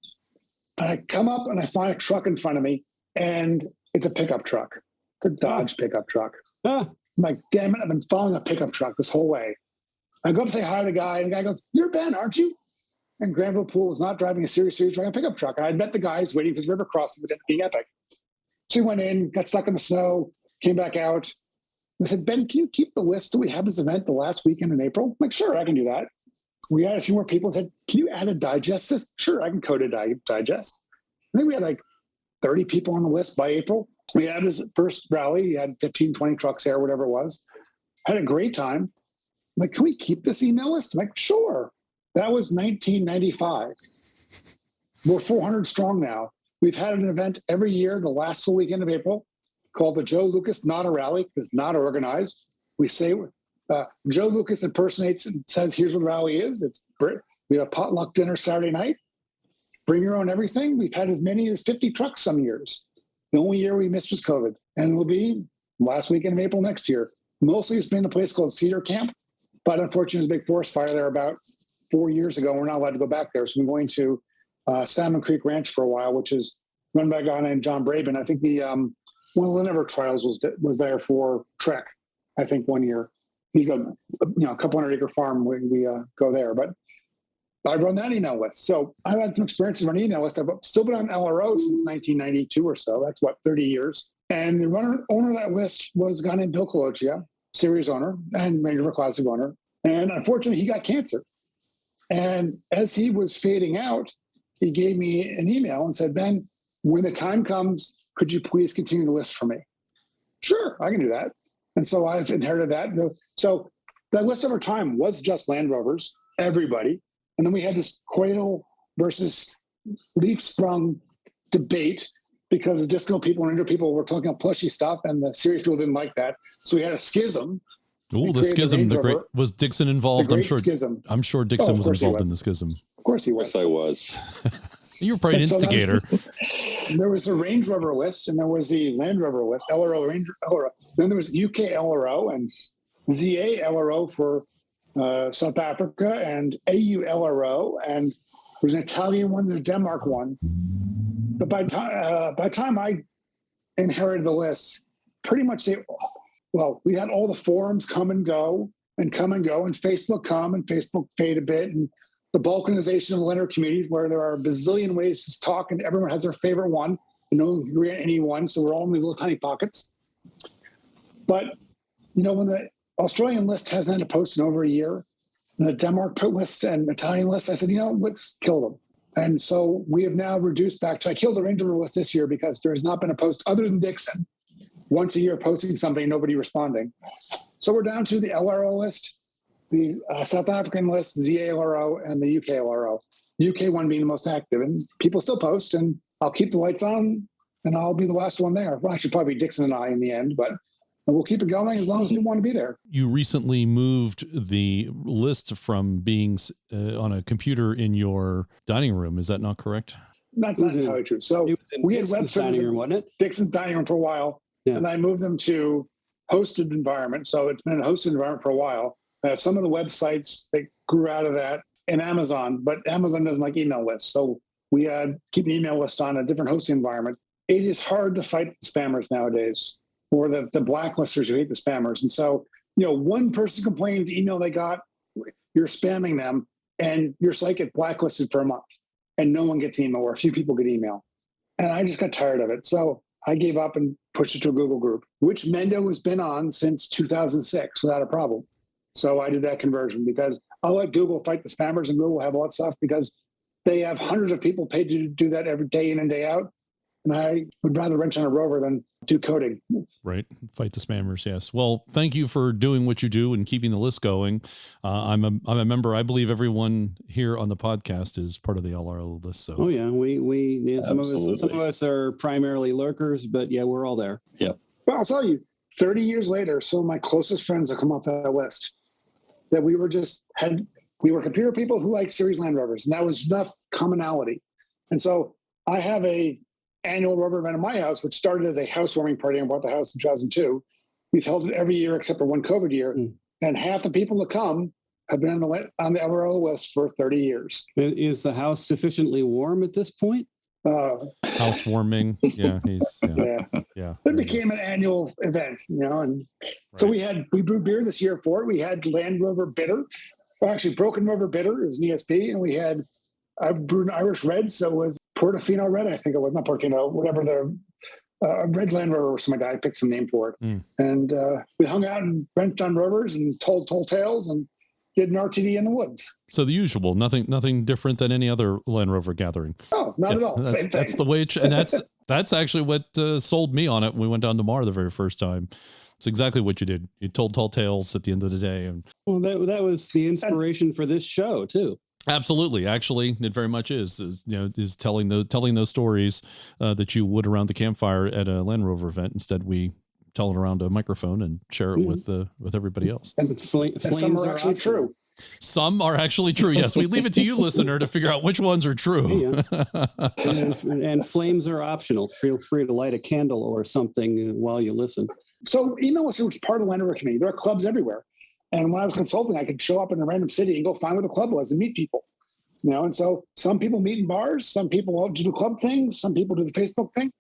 And I come up and I find a truck in front of me, and it's a pickup truck. It's a Dodge pickup truck. I'm like, damn it, I've been following a pickup truck this whole way. I go up and say hi to the guy, and the guy goes, you're Ben, aren't you? And Granville Poole was not driving a series driving a pickup truck. And I'd met the guys waiting for the river crossing, but it being epic. So we went in, got stuck in the snow, came back out. I said, Ben, can you keep the list till we have this event the last weekend in April? I'm like, sure, I can do that. We had a few more people said, can you add a digest system? Sure, I can code a digest. I think we had like 30 people on the list by April. We had this first rally. You had 15, 20 trucks there, whatever it was. Had a great time. I'm like, can we keep this email list? I'm like, sure. That was 1995. We're 400 strong now. We've had an event every year, the last full weekend of April, called the Joe Lucas Not a Rally, because it's not organized. We say Joe Lucas impersonates and says, here's what the rally is. We have a potluck dinner Saturday night. Bring your own everything. We've had as many as 50 trucks some years. The only year we missed was COVID. And it'll be last weekend of April next year. Mostly it's been a place called Cedar Camp, but unfortunately there's a big forest fire there about 4 years ago. We're not allowed to go back there. So we're going to Salmon Creek Ranch for a while, which is run by a guy named John Braben. I think one of the Linever trials was there for Trek, I think, one year. He's got a couple 100-acre farm when we go there. But I've run that email list. So I've had some experiences running email lists. I've still been on LRO since 1992 or so. That's 30 years. And the owner of that list was a guy named Bill Colocia, series owner and Range Rover Classic owner. And unfortunately, he got cancer. And as he was fading out, he gave me an email and said, Ben, when the time comes, could you please continue the list for me? Sure, I can do that. And so I've inherited that. So that list over time was just Land Rovers, everybody. And then we had this Quail versus Leaf Sprung debate because the disco people and Ranger people were talking about plushy stuff, and the serious people didn't like that. So we had a schism. Oh, the schism! Was Dixon involved? I'm sure. Schism. I'm sure Dixon was involved in the schism. Of course he was. Yes, I was. You were probably an instigator. There was a Range Rover list, and there was the Land Rover list, LRO, LRO. Then there was UK LRO and ZA LRO for South Africa, and AU LRO, and there was an Italian one and a Denmark one. But by the time I inherited the list, pretty much we had all the forums come and go, and Facebook come and Facebook fade a bit, and the balkanization of the lender communities where there are a bazillion ways to talk and everyone has their favorite one. No one can agree on any one, so we're all in these little tiny pockets. But, when the Australian list hasn't had a post in over a year, and the Denmark list and Italian list, I said, let's kill them. And so we have now reduced back to, I killed the Range Rover list this year because there has not been a post other than Dixon once a year posting something, nobody responding. So we're down to the LRO list, the South African list, ZALRO, and the UK LRO. UK one being the most active, and people still post, and I'll keep the lights on, and I'll be the last one there. Well, actually, probably Dixon and I in the end, but we'll keep it going as long as you want to be there. You recently moved the list from being on a computer in your dining room. Is that not correct? That's not entirely true. So we had web dining room, wasn't it? Dixon's dining room for a while, and I moved them to hosted environment. So it's been a hosted environment for a while. Some of the websites that grew out of that in Amazon, but Amazon doesn't like email lists. So we keep an email list on a different hosting environment. It is hard to fight spammers nowadays, or the blacklisters who hate the spammers. And so, one person complains email they got, you're spamming them, and your site gets blacklisted for a month, and no one gets email, or a few people get email. And I just got tired of it. So I gave up and pushed it to a Google group, which Mendo has been on since 2006 without a problem. So I did that conversion because I'll let Google fight the spammers, and Google will have all that stuff because they have hundreds of people paid to do that every day in and day out. And I would rather wrench on a Rover than do coding. Right. Fight the spammers. Yes. Well, thank you for doing what you do and keeping the list going. I'm a member. I believe everyone here on the podcast is part of the LRO list. So. Oh yeah. Some of us are primarily lurkers, but yeah, we're all there. Yeah. But I'll tell you, 30 years later, some of my closest friends have come off that list that we were computer people who like series Land Rovers, and that was enough commonality. And so I have a annual Rover event in my house, which started as a housewarming party. I bought the house in 2002. We've held it every year except for one COVID year. And half the people that come have been on the LRO list for 30 years. Is the house sufficiently warm at this point? Housewarming. Yeah. Yeah. It became an annual event, and so we brewed beer this year for it. We had Land Rover Bitter, or actually Broken Rover Bitter is an ESP, and I brewed an Irish Red, so it was Portofino Red, I think it was, not Portofino, whatever the Red Land Rover or some guy picked some name for it. And we hung out and wrenched on Rovers and told tales and did an RTD in the woods. So the usual, nothing different than any other Land Rover gathering. Oh, not at all. That's the way, and that's actually what sold me on it when we went down to Mar the very first time. It's exactly what you did. You told tall tales at the end of the day. And well, that was the inspiration for this show too. Absolutely. Actually, it very much is telling those stories that you would around the campfire at a Land Rover event. Instead, we tell it around a microphone and share it with everybody else. And some are actually true. Some are actually true. Yes, we leave it to you, listener, to figure out which ones are true. and flames are optional. Feel free to light a candle or something while you listen. So email us, was part of the Land Rover community. There are clubs everywhere. And when I was consulting, I could show up in a random city and go find where the club was and meet people. And so some people meet in bars, some people do the club thing, some people do the Facebook thing,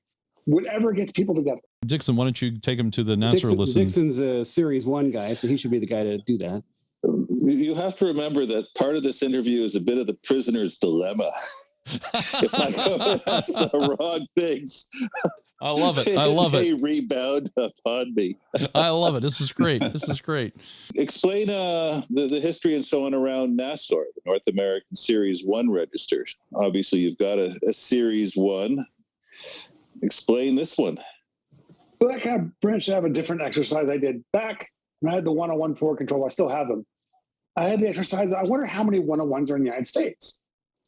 whatever gets people together. Dixon, why don't you take him to the NASOR listen? Dixon's a Series 1 guy, so he should be the guy to do that. You have to remember that part of this interview is a bit of the prisoner's dilemma. If I go ask the wrong things, I love it. I love they it. rebound upon me. I love it. This is great. Explain the history and so on around NASOR, the North American Series 1 registers. Obviously, you've got a Series 1. Explain this one. So that kind of branched out of a different exercise I did back when I had the 101 Ford control. I still have them. I had the exercise. I wonder how many 101s are in the United States.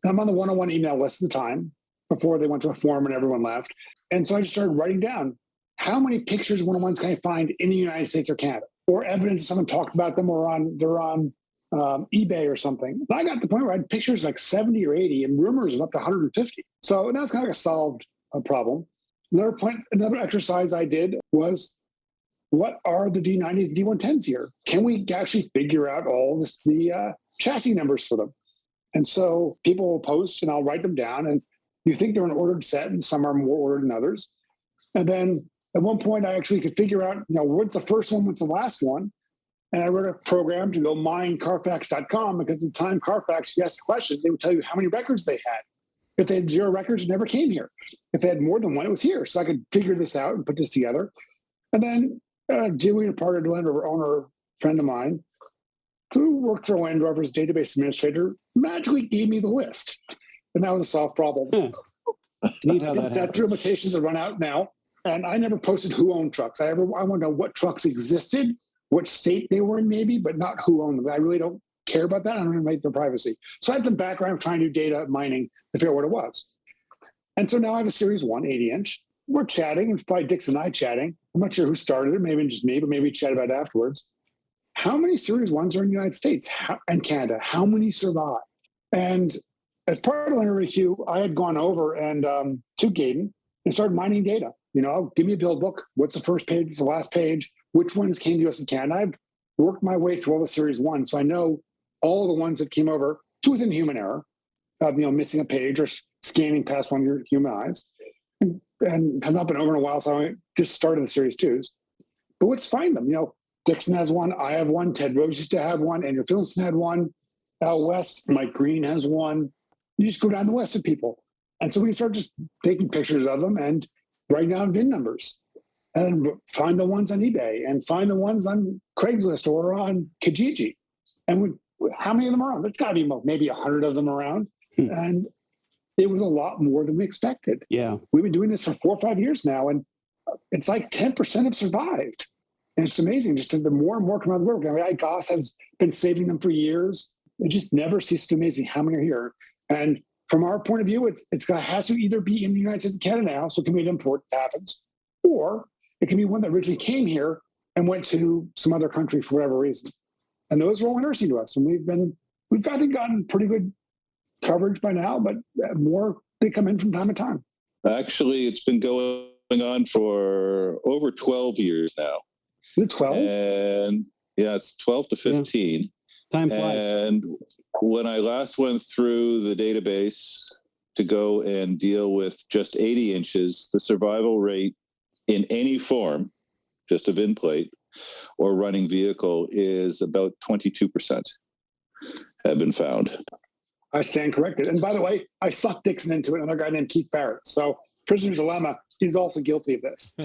And I'm on the 101 email list at the time before they went to a forum and everyone left. And so I just started writing down how many pictures of 101s can I find in the United States or Canada, or evidence someone talked about them, or they're on eBay or something. And I got to the point where I had pictures like 70 or 80 and rumors of up to 150. So that's kind of like a solved problem. Another exercise I did was, what are the D90s and D110s here? Can we actually figure out all the chassis numbers for them? And so people will post and I'll write them down, and you think they're an ordered set, and some are more ordered than others. And then at one point I actually could figure out, what's the first one, what's the last one? And I wrote a program to go mine Carfax.com, because at the time Carfax, if you asked the question, they would tell you how many records they had. If they had 0 records, it never came here. If they had more than one, it was here. So I could figure this out and put this together. And then Dewey, a part of the Land Rover owner, friend of mine, who worked for Land Rover's database administrator, magically gave me the list. And that was a solved problem. Neat how that Statute happens. of limitations have run out now. And I never posted who owned trucks. I want to know what trucks existed, what state they were in maybe, but not who owned them. I really don't care about that. I don't invite their privacy. So I had some background of trying to do data mining to figure out what it was. And so now I have a Series 1 80-inch. We're chatting, it's probably Dix and I chatting. I'm not sure who started it, maybe just me, but maybe we chat about it afterwards. How many Series 1s are in the United States and Canada? How many survive? And as part of the review, I had gone over and to Gaydon and started mining data. Give me a build book. What's the first page? What's the last page? Which ones came to us in Canada? I've worked my way through all the Series 1, so I know all the ones that came over to within human error, missing a page or scanning past one of your human eyes, and have not been over in a while, so I just started the Series 2s. But let's find them. Dixon has one, I have one, Ted Rose used to have one, Andrew Philson had one, Al West, Mike Green has one. You just go down the list of people. And so we start just taking pictures of them and writing down VIN numbers and find the ones on eBay and find the ones on Craigslist or on Kijiji. And how many of them are around? There's got to be maybe 100 of them around. And it was a lot more than we expected. Yeah. We've been doing this for 4 or 5 years now, and it's like 10% have survived. And it's amazing just the more and more come out of the work. Goss has been saving them for years. It just never ceases to amaze me how many are here. And from our point of view, it has to either be in the United States and Canada now, so it can be an import that happens, or it can be one that originally came here and went to some other country for whatever reason. And those are all interesting to us. And we've gotten pretty good coverage by now, but more they come in from time to time. Actually, it's been going on for over 12 years now. Is it 12? And yeah, it's 12 to 15. Yeah. Time flies. And when I last went through the database to go and deal with just 80 inches, the survival rate in any form, just a VIN plate or running vehicle, is about 22% have been found. I stand corrected. And by the way, I sucked Dixon into it, another guy named Keith Barrett. So Prisoner's Dilemma, he's also guilty of this.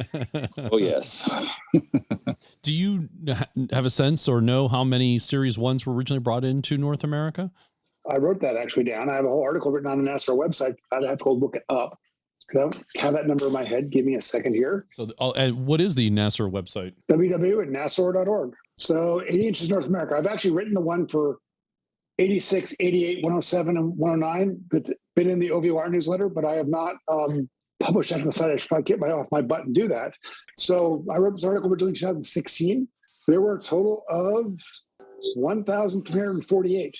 Oh, yes. Do you have a sense or know how many Series 1s were originally brought into North America? I wrote that actually down. I have a whole article written on the NASOR website. I'd have to go look it up. I don't have that number in my head. Give me a second here. So, and what is the NASOR website? www.nasor.org. So 80 inches North America. I've actually written the one for 86, 88, 107, and 109 that's been in the OVOR newsletter, but I have not published that on the site. I should probably get off my butt and do that. So I wrote this article originally in 2016. There were a total of 1,348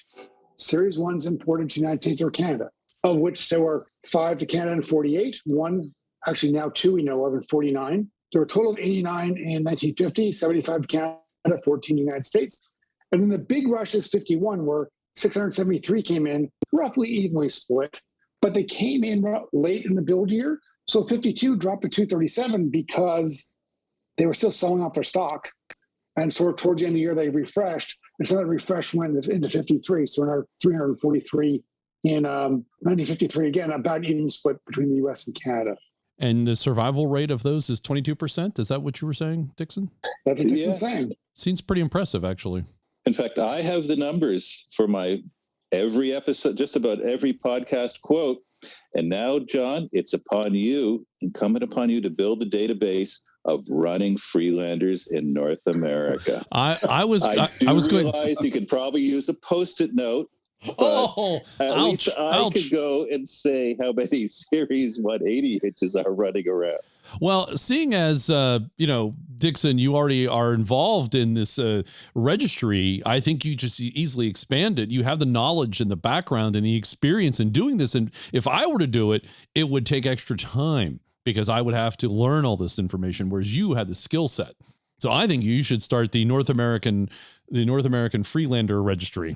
Series 1s imported to the United States or Canada, of which there were 5 to Canada and 48, one, actually now 2 we know of, and 49. There were a total of 89 in 1950, 75 to Canada, 14 to the United States. And then the big rush is 51, where 673 came in, roughly evenly split, but they came in late in the build year. So 52 dropped to 237 because they were still selling off their stock. And so towards the end of the year, they refreshed. And so that refresh went into 53. So we're 343 in 1953, again, about even split between the US and Canada. And the survival rate of those is 22%. Is that what you were saying, Dixon? That's what Dixon's saying. Seems pretty impressive, actually. In fact, I have the numbers for my every episode, just about every podcast quote. And now, John, it's incumbent upon you to build the database of running Freelanders in North America. I was realize you could probably use a Post-it note. At least I could go and say how many Series 180 inches are running around. Well, seeing as, Dixon, you already are involved in this registry, I think you just easily expand it. You have the knowledge and the background and the experience in doing this. And if I were to do it, it would take extra time because I would have to learn all this information, whereas you had the skill set. So I think you should start the North American Freelander registry.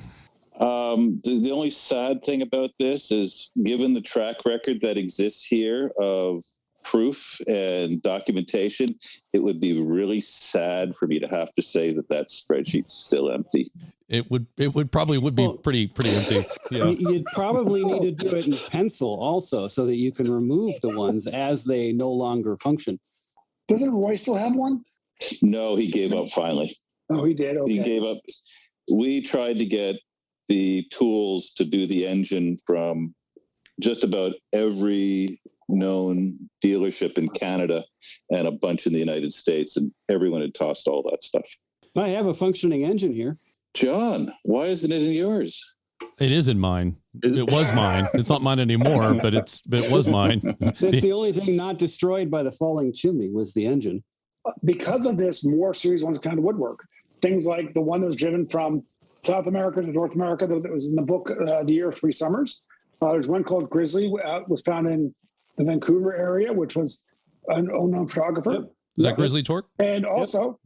The only sad thing about this is, given the track record that exists here of proof and documentation, it would be really sad for me to have to say that spreadsheet's still empty. It would probably be pretty empty. Yeah. You'd probably need to do it in pencil also, so that you can remove the ones as they no longer function. Doesn't Roy still have one? No, he gave up finally. Oh, he did. Okay. He gave up. We tried to get the tools to do the engine from just about every known dealership in Canada and a bunch in the United States, and everyone had tossed all that stuff. I have a functioning engine here. John, why isn't it in yours? It is in mine. It was mine. It's not mine anymore, but it was mine. That's the only thing not destroyed by the falling chimney was the engine. Because of this, more Series 1s kind of woodwork. Things like the one that was driven from South America to North America that was in the book, The Year of Three Summers. There's one called Grizzly, was found in the Vancouver area, which was an unknown photographer. Yep. Is that Grizzly Torque? And also,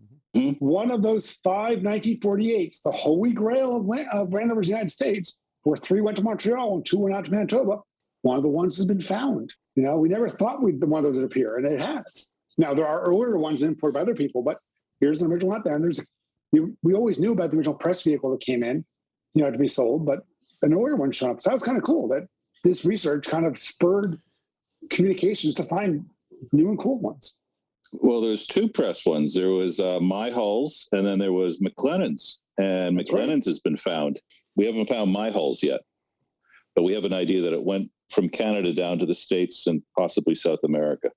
one of those 5 1948s, the holy grail of Land Rover's United States, where 3 went to Montreal and 2 went out to Manitoba. One of the ones has been found. You know, we never thought one of those would appear, and it has. Now, there are earlier ones imported by other people, but here's an original out there. And we always knew about the original press vehicle that came in, you know, to be sold, but an earlier one showed up. So that was kind of cool that this research kind of spurred communications to find new and cool ones. Well, there's 2 press ones. There was My Hulls, and then there was McLennan's. And That's McLennan's has been found. We haven't found My Hulls yet, but we have an idea that it went from Canada down to the States and possibly South America.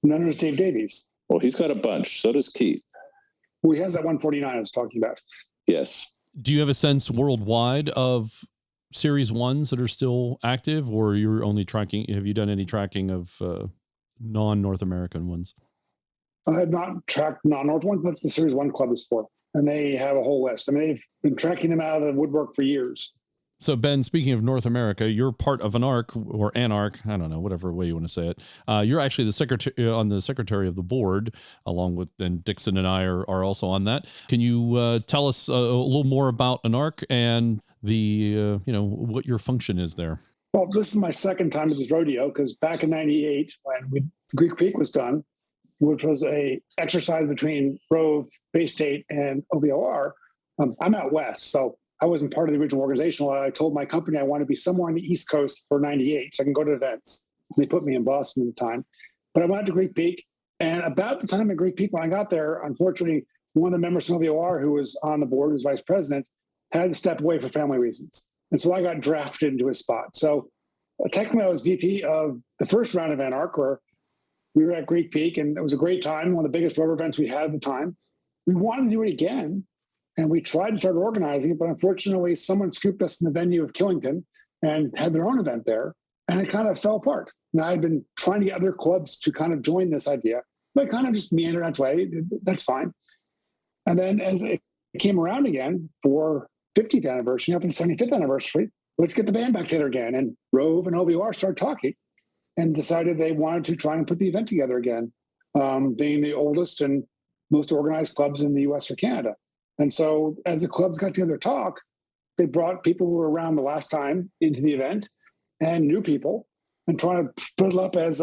None is Dave Davies. Well, he's got a bunch. So does Keith. Who has that 149 I was talking about. Yes. Do you have a sense worldwide of Series 1s that are still active, or you're only tracking? Have you done any tracking of non-North American ones? I have not tracked non-North ones. That's the Series 1 club is for. And they have a whole list. I mean, they've been tracking them out of the woodwork for years. So, Ben, speaking of North America, you're part of an ARC or ANARC, I don't know, whatever way you want to say it. You're actually the secretary of the board, along with, and Dixon and I are also on that. Can you tell us a little more about ANARC and the, what your function is there? Well, this is my second time at this rodeo, because back in 98, when Greek Peak was done, which was a exercise between Rove, Bay State, and OVOR, I'm out west, so I wasn't part of the original organization. I told my company I want to be somewhere on the East Coast for 98, so I can go to events. They put me in Boston at the time. But I went to Greek Peak, and about the time at Greek Peak, when I got there, unfortunately, one of the members from OVOR who was on the board, was vice president, had to step away for family reasons. And so I got drafted into his spot. So technically, I was VP of the first round of ANARC, where we were at Greek Peak, and it was a great time, one of the biggest rover events we had at the time. We wanted to do it again, and we tried to start organizing it, but unfortunately, someone scooped us in the venue of Killington and had their own event there, and it kind of fell apart. Now, I'd been trying to get other clubs to kind of join this idea, but it kind of just meandered its way. That's fine. And then as it came around again for 50th anniversary, after the 75th anniversary, let's get the band back together again. And Rove and OVR started talking and decided they wanted to try and put the event together again, being the oldest and most organized clubs in the US or Canada. And so as the clubs got together to talk, they brought people who were around the last time into the event and new people, and trying to split it up as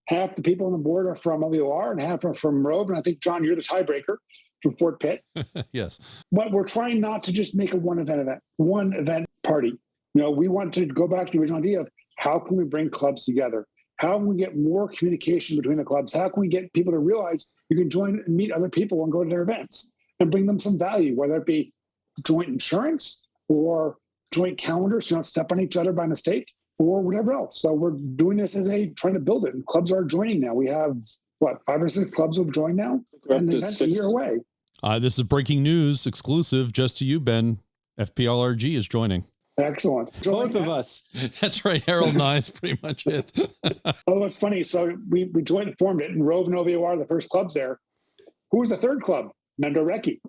half the people on the board are from OVOR and half are from Rove. And I think, John, you're the tiebreaker from Fort Pitt. Yes. But we're trying not to just make a one event party. You know, we want to go back to the original idea of how can we bring clubs together? How can we get more communication between the clubs? How can we get people to realize you can join and meet other people and go to their events and bring them some value, whether it be joint insurance or joint calendars, so you don't step on each other by mistake, or whatever else. So we're doing this as trying to build it. And clubs are joining now. We have, 5 or 6 clubs have joined now? And the event's a year away. This is breaking news, exclusive just to you, Ben. FPLRG is joining. Excellent. Both of us. That's right. Harold and I is pretty much it. Oh, it's funny. So we formed it, and Rove and OVO are the first clubs there. Who was the third club? MENDO RECCE.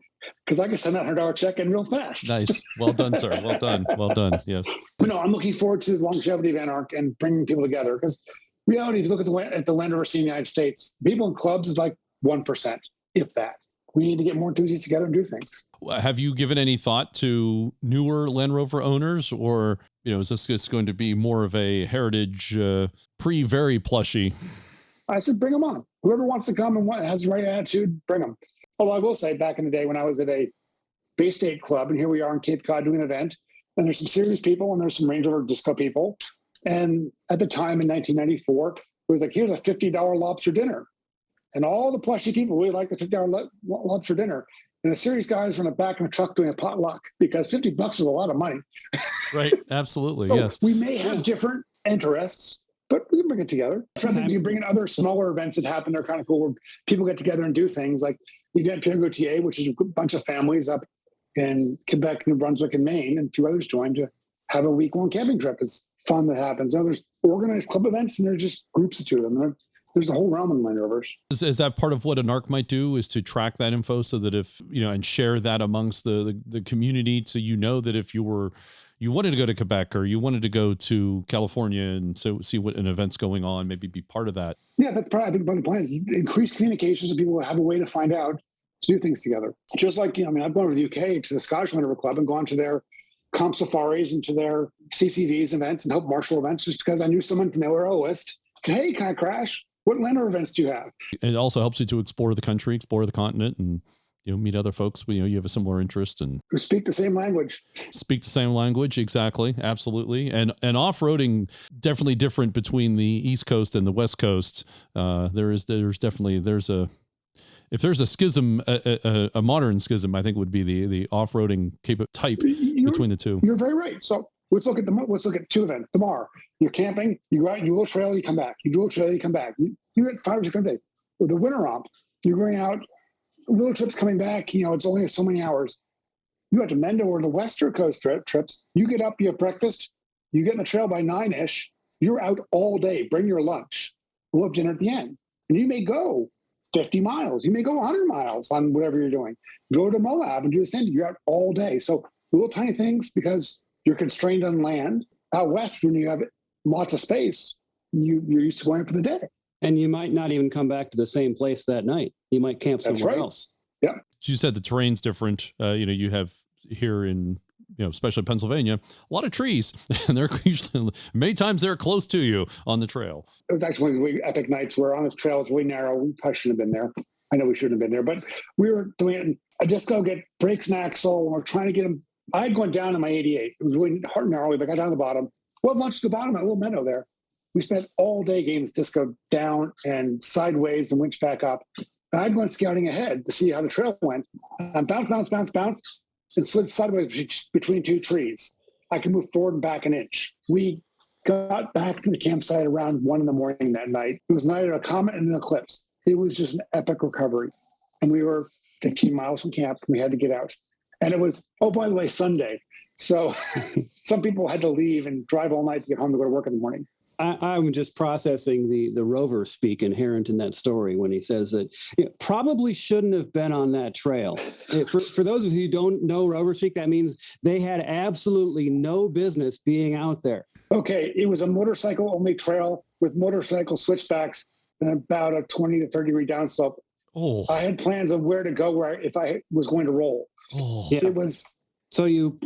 Because I can send that $100 check in real fast. Nice. Well done, sir. Well done. Well done. Yes. But no, I'm looking forward to the longevity of ANARC and bringing people together. Because reality, if you look at the Land Rover scene in the United States, people in clubs is like 1%, if that. We need to get more enthusiasts together and do things. Have you given any thought to newer Land Rover owners, or is this just going to be more of a heritage very plushy? I said, bring them on. Whoever wants to come and has the right attitude, bring them. Although I will say, back in the day when I was at a Bay State Club, and here we are in Cape Cod doing an event. And there's some serious people, and there's some Range Rover Disco people. And at the time in 1994, it was like, here's a $50 lobster dinner. And all the plushy people really like the $50 lobster dinner. And the serious guys were in the back of a truck doing a potluck because $50 is a lot of money. Right. Absolutely. So yes. we may have different interests, but we can bring it together. I think you bring in other smaller events that happen. They're kind of cool where people get together and do things like the event Pierre Gauthier, which is a bunch of families up in Quebec, New Brunswick, and Maine, and a few others joined to have a week-long camping trip. It's fun that happens. So there's organized club events, and there's just groups of two of them. There's a whole realm in Land Rovers. Is that part of what an ARC might do, is to track that info so that if, and share that amongst the community, so that if you wanted to go to Quebec or you wanted to go to California and so see what an event's going on, maybe be part of that. Yeah, that's probably, I think, one of the plans. Increase communication so people have a way to find out, to do things together. Just like, I've gone over the UK to the Scottish Land Rover Club and gone to their comp safaris and to their CCVs events and help marshal events just because I knew someone from their list. Hey, can I crash? What Land Rover events do you have? It also helps you to explore the country, explore the continent, and meet other folks. You have a similar interest and who speak the same language. Exactly, absolutely. And off-roading definitely different between the East Coast and the West Coast. There's a if there's a schism, a modern schism, I think would be the off-roading type between the two. You're very right. So let's look at two events. The MAR, you're camping, you go out, you do a trail, you come back. You do a trail, you come back. You get 5 or 6 days. With the winter romp, you're going out, little trips coming back. It's only so many hours. You go to Mendo or the Western Coast trips. You get up, you have breakfast, you get in the trail by 9-ish. You're out all day. Bring your lunch. We'll have dinner at the end, and you may go 50 miles. You may go 100 miles on whatever you're doing. Go to Moab and do the same. You're out all day. So little tiny things because you're constrained on land. Out west, when you have lots of space, you're used to going for the day. And you might not even come back to the same place that night. You might camp somewhere else. Yeah. You said the terrain's different. You have here in, especially Pennsylvania, a lot of trees, and they're usually, many times they're close to you on the trail. It was actually one of the really epic nights where on this trail, it's really narrow. We probably shouldn't have been there. I know we shouldn't have been there, but we were doing it. I just go get brakes and axle, and we're trying to get them. I had gone down in my 88. It was really hard and gnarly, but I got down to the bottom. We'll have lunch at the bottom at a little meadow there. We spent all day getting this disco down and sideways and winch back up. And I'd gone scouting ahead to see how the trail went. And bounce, and slid sideways between two trees. I could move forward and back an inch. We got back to the campsite around 1 a.m. that night. It was neither a comet and an eclipse. It was just an epic recovery. And we were 15 miles from camp. We had to get out. And it was, oh, by the way, Sunday. So some people had to leave and drive all night to get home to go to work in the morning. I'm just processing the Rover speak inherent in that story when he says that probably shouldn't have been on that trail. For those of you who don't know Rover speak, that means they had absolutely no business being out there. Okay, it was a motorcycle-only trail with motorcycle switchbacks and about a 20 to 30 degree downslope. Oh. I had plans of where to go if I was going to roll. Oh. Yeah. It was... So you...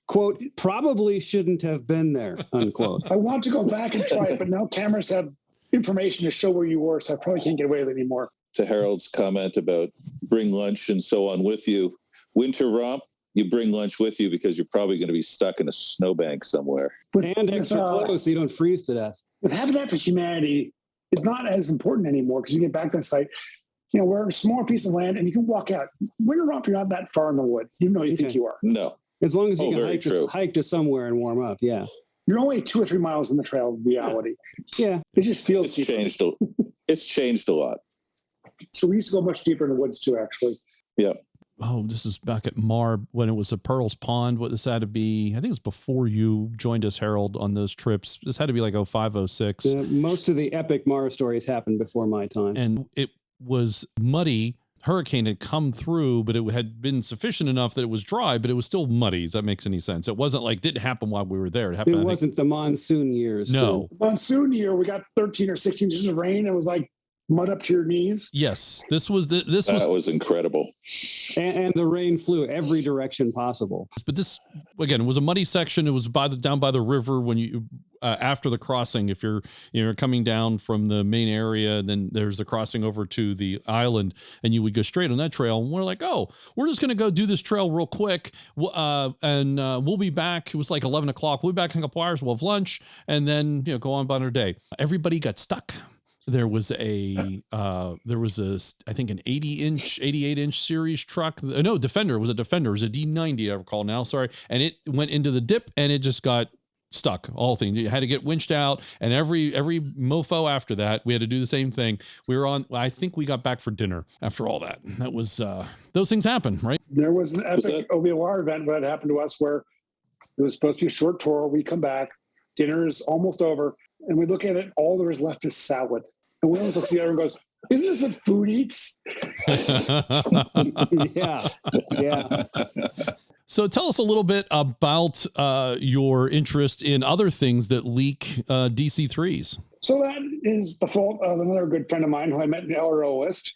quote, probably shouldn't have been there, unquote. I want to go back and try it, but now cameras have information to show where you were, so I probably can't get away with it anymore. To Harold's comment about bring lunch and so on with you, winter romp, you bring lunch with you because you're probably going to be stuck in a snowbank somewhere. And extra clothes so you don't freeze to death. With Habitat for Humanity, it's not as important anymore because you get back to the site. We're a smaller piece of land and you can walk out. Winter romp, you're not that far in the woods, even though you think you are. No. As long as you can hike to somewhere and warm up, yeah. You're only 2 or 3 miles in the trail in reality. Yeah. It just feels it's changed a lot. So we used to go much deeper in the woods too, actually. Yeah. Oh, this is back at Mar when it was a Pearl's Pond. What this had to be, I think it was before you joined us, Harold, on those trips. This had to be like 05, 06. Most of the epic Mar stories happened before my time. And it was muddy. Hurricane had come through, but it had been sufficient enough that it was dry, but it was still muddy. Does that make any sense? It wasn't like didn't happen while we were there. It happened. It wasn't the monsoon years. No. So. Monsoon year, we got 13 or 16 inches of rain. It was like mud up to your knees. Yes. That was incredible. And the rain flew every direction possible. But this, again, was a muddy section. It was down by the river when after the crossing, if you're coming down from the main area, then there's the crossing over to the island, and you would go straight on that trail. And we're like, oh, we're just going to go do this trail real quick. And we'll be back. It was like 11 o'clock. We'll be back in a couple hours. We'll have lunch and then, go on about our day. Everybody got stuck. There was I think an 88-inch series truck. No, Defender. It was a Defender. It was a D90, I recall now. Sorry. And it went into the dip and it just got stuck. All things. You had to get winched out, and every mofo after that, we had to do the same thing. We were on, I think we got back for dinner after all that. That was, those things happen, right? There was an epic OVOR event that happened to us where it was supposed to be a short tour. We come back, dinner is almost over, and we look at it, all there is left is salad. And one of us looks at the other and goes, isn't this what food eats? Yeah. So tell us a little bit about your interest in other things that leak DC-3s. So that is the fault of another good friend of mine who I met in the LRO list,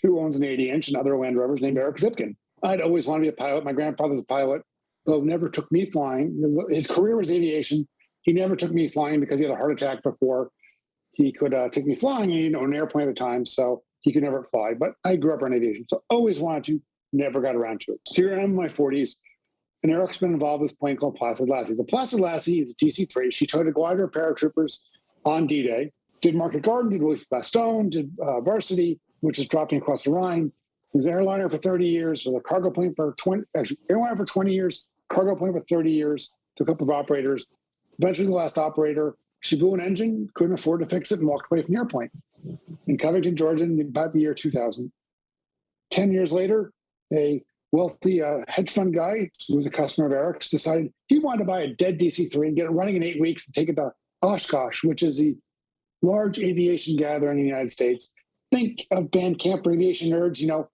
who owns an 80-inch and other Land Rovers, named Eric Zipkin. I'd always wanted to be a pilot. My grandfather's a pilot, though never took me flying. His career was aviation. He never took me flying because he had a heart attack before he could take me flying. And he didn't own an airplane at the time, so he could never fly. But I grew up in aviation, so always wanted to, never got around to it. So here I am in my 40s, and Eric's been involved with this plane called PLACID LASSIE. The PLACID LASSIE is a DC-3. She towed a glider of paratroopers on D-Day, did Market Garden, did Louis Bastogne, did Varsity, which is dropping across the Rhine. It was an airliner for 30 years, with a cargo plane for 20, actually, airliner for 20 years, cargo plane for 30 years, to a couple of operators. Eventually, the last operator, she blew an engine, couldn't afford to fix it, and walked away from the airplane in Covington, Georgia, in about the year 2000. 10 years later, a wealthy hedge fund guy who was a customer of Eric's decided he wanted to buy a dead DC-3 and get it running in 8 weeks and take it to Oshkosh, which is the large aviation gathering in the United States. Think of band camp for aviation nerds,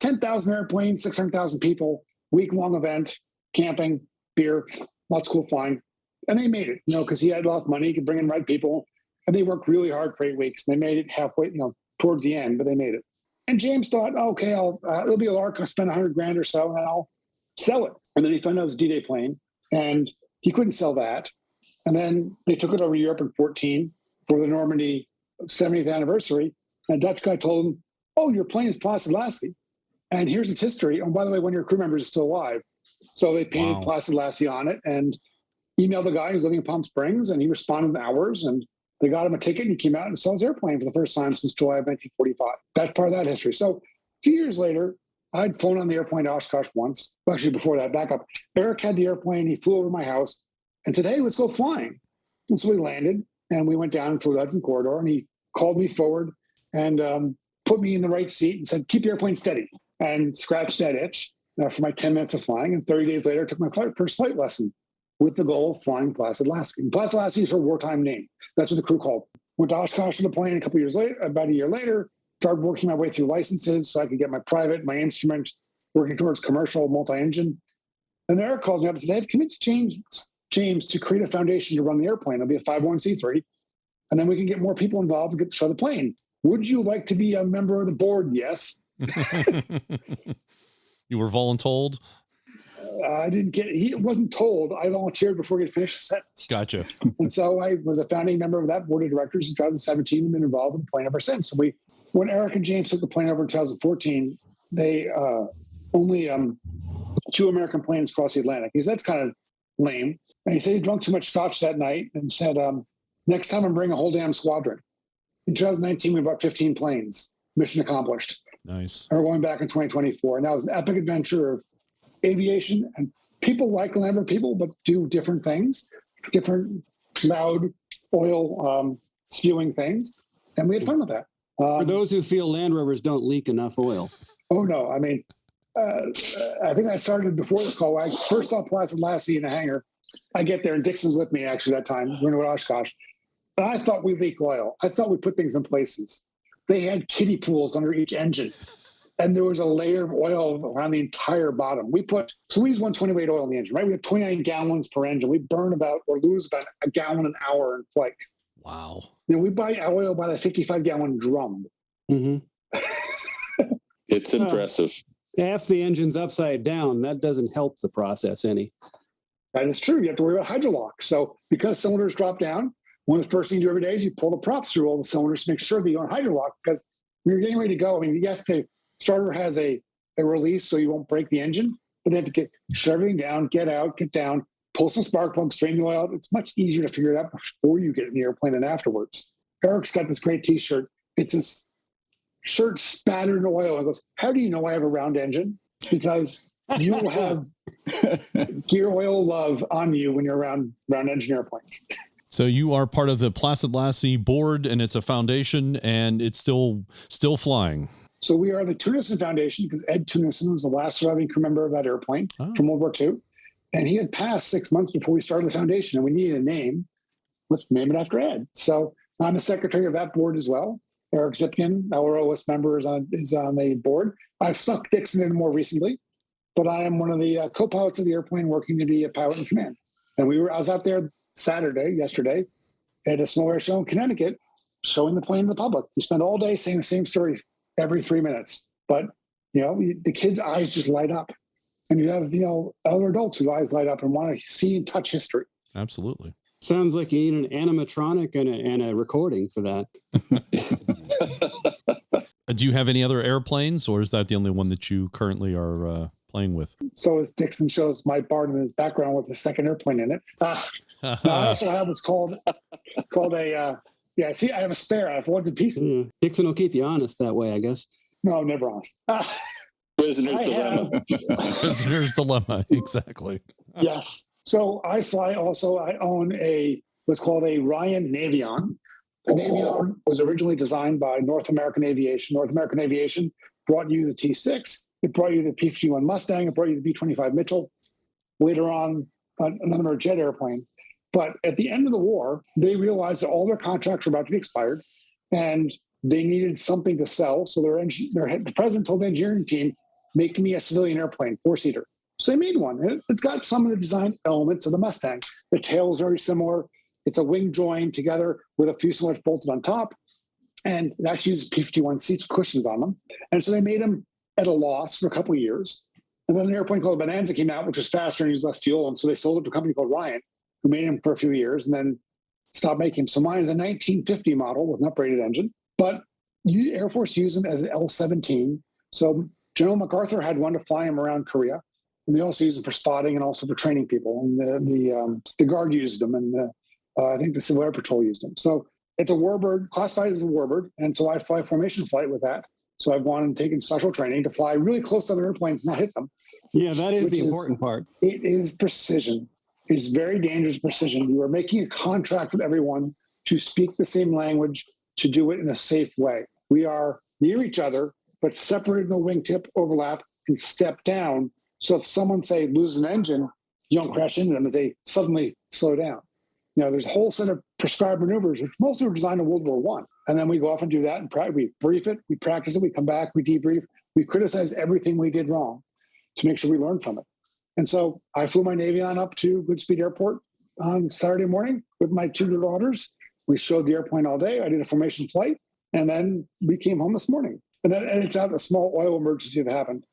10,000 airplanes, 600,000 people, week-long event, camping, beer, lots of cool flying. And they made it, because he had a lot of money, he could bring in right people. And they worked really hard for 8 weeks. And they made it halfway, towards the end, but they made it. And James thought, okay, it'll be a lark. I'll spend $100,000 or so, and I'll sell it. And then he found out it was a D-Day plane, and he couldn't sell that. And then they took it over to Europe in 2014 for the Normandy 70th anniversary. And a Dutch guy told him, oh, your plane is PLACID LASSIE. And here's its history. And by the way, one of your crew members is still alive. So they painted PLACID LASSIE on it and emailed the guy who's living in Palm Springs, and he responded in hours, and they got him a ticket, and he came out and saw his airplane for the first time since July of 1945. That's part of that history. So a few years later, I'd flown on the airplane to Oshkosh once. Well, actually, before that, back up. Eric had the airplane. He flew over my house and said, hey, let's go flying. And so we landed, and we went down and flew the Hudson Corridor, and he called me forward and put me in the right seat and said, keep the airplane steady, and scratched that itch for my 10 minutes of flying. And 30 days later, I took my first flight lesson with the goal of flying PLACID LASSIE. PLACID LASSIE is her wartime name. That's what the crew called it. Went to Oshkosh with the plane about a year later, started working my way through licenses so I could get my private, my instrument, working towards commercial multi-engine. And Eric called me up and said, I've committed to James to create a foundation to run the airplane. It'll be a 501c3. And then we can get more people involved and get to show the plane. Would you like to be a member of the board? Yes. You were voluntold? I didn't get it. He wasn't told. I volunteered before he finished the sentence. Gotcha. And so I was a founding member of that board of directors in 2017 and been involved in the plane ever since. So when Eric and James took the plane over in 2014, they only 2 American planes crossed the Atlantic. He said, that's kind of lame. And he said he drank too much scotch that night and said, next time I'm bringing a whole damn squadron. In 2019, we bought 15 planes. Mission accomplished. Nice. And we're going back in 2024. And that was an epic adventure of aviation, and people like Land Rover people, but do different things, different loud oil spewing things. And we had fun with that. For those who feel Land Rovers don't leak enough oil. Oh, no. I mean, I think I started before this call. I first saw PLACID LASSIE in a hangar. I get there, and Dixon's with me, actually, that time. We're in Oshkosh. And I thought we leak oil. I thought we put things in places. They had kiddie pools under each engine. And there was a layer of oil around the entire bottom. We use 120 weight oil in the engine, right? We have 29 gallons per engine. We burn about or lose about a gallon an hour in flight. Wow. Then we buy oil by the 55-gallon drum. Mm-hmm. It's impressive. Half the engine's upside down. That doesn't help the process any. That is true. You have to worry about hydrolock. So because cylinders drop down, one of the first things you do every day is you pull the props through all the cylinders to make sure that you don't hydrolock, because when you're getting ready to go, I mean, yes, the starter has a release so you won't break the engine, but they have to shut everything down, get out, get down, pull some spark plugs, drain the oil out. It's much easier to figure it out before you get in the airplane than afterwards. Eric's got this great t-shirt. It's this shirt spattered in oil. He goes, how do you know I have a round engine? Because you will have gear oil love on you when you're around round engine airplanes. So you are part of the PLACID LASSIE board, and it's a foundation, and it's still flying. So we are the TUNISON Foundation, because Ed Tunison was the last surviving crew member of that airplane from World War II. And he had passed 6 months before we started the foundation, and we needed a name. Let's name it after Ed. So I'm the secretary of that board as well. Eric Zipkin, our OS member, is on the board. I've sucked Dixon in more recently, but I am one of the co-pilots of the airplane working to be a pilot in command. And I was out there yesterday, at a small air show in Connecticut, showing the plane to the public. We spent all day saying the same story every 3 minutes. But, the kids' eyes just light up. And you have, other adults whose eyes light up and want to see and touch history. Absolutely. Sounds like you need an animatronic and a recording for that. Do you have any other airplanes, or is that the only one that you currently are playing with? So as Dixon shows my barn in his background with the second airplane in it. I also have what's called a, see, I have a spare. I have ones and pieces. Yeah. Dixon will keep you honest that way, I guess. No, never honest. Prisoner's dilemma. Prisoner's dilemma, exactly. Yes. So I fly also, I own what's called a Ryan Navion. The Navion was originally designed by North American Aviation. North American Aviation brought you the T6. It brought you the P-51 Mustang. It brought you the B-25 Mitchell. Later on, another jet airplane. But at the end of the war, they realized that all their contracts were about to be expired, and they needed something to sell. So the president told the engineering team, make me a civilian airplane, 4-seater. So they made one. It's got some of the design elements of the Mustang. The tail is very similar. It's a wing joined together with a fuselage bolted on top. And it actually uses P-51 seats with cushions on them. And so they made them at a loss for a couple of years. And then an airplane called Bonanza came out, which was faster and used less fuel. And so they sold it to a company called Ryan, who made them for a few years and then stopped making them. So mine is a 1950 model with an upgraded engine. But Air Force used them as an L-17. So General MacArthur had one to fly him around Korea. And they also use them for spotting and also for training people. And the Guard used them, and I think the Civil Air Patrol used them. So it's a warbird, classified as a warbird. And so I fly formation flight with that. So I've gone and taken special training to fly really close to other airplanes and not hit them. Yeah, that is the important part. It is precision. It's very dangerous precision. You are making a contract with everyone to speak the same language, to do it in a safe way. We are near each other, but separated in the wingtip, overlap, and step down. So if someone, say, loses an engine, you don't crash into them as they suddenly slow down. There's a whole set of prescribed maneuvers, which mostly were designed in World War I. And then we go off and do that, and we brief it, we practice it, we come back, we debrief, we criticize everything we did wrong to make sure we learn from it. And so I flew my Navion up to Goodspeed Airport on Saturday morning with my two daughters. We showed the airplane all day. I did a formation flight, and then we came home this morning. And it's out a small oil emergency that happened.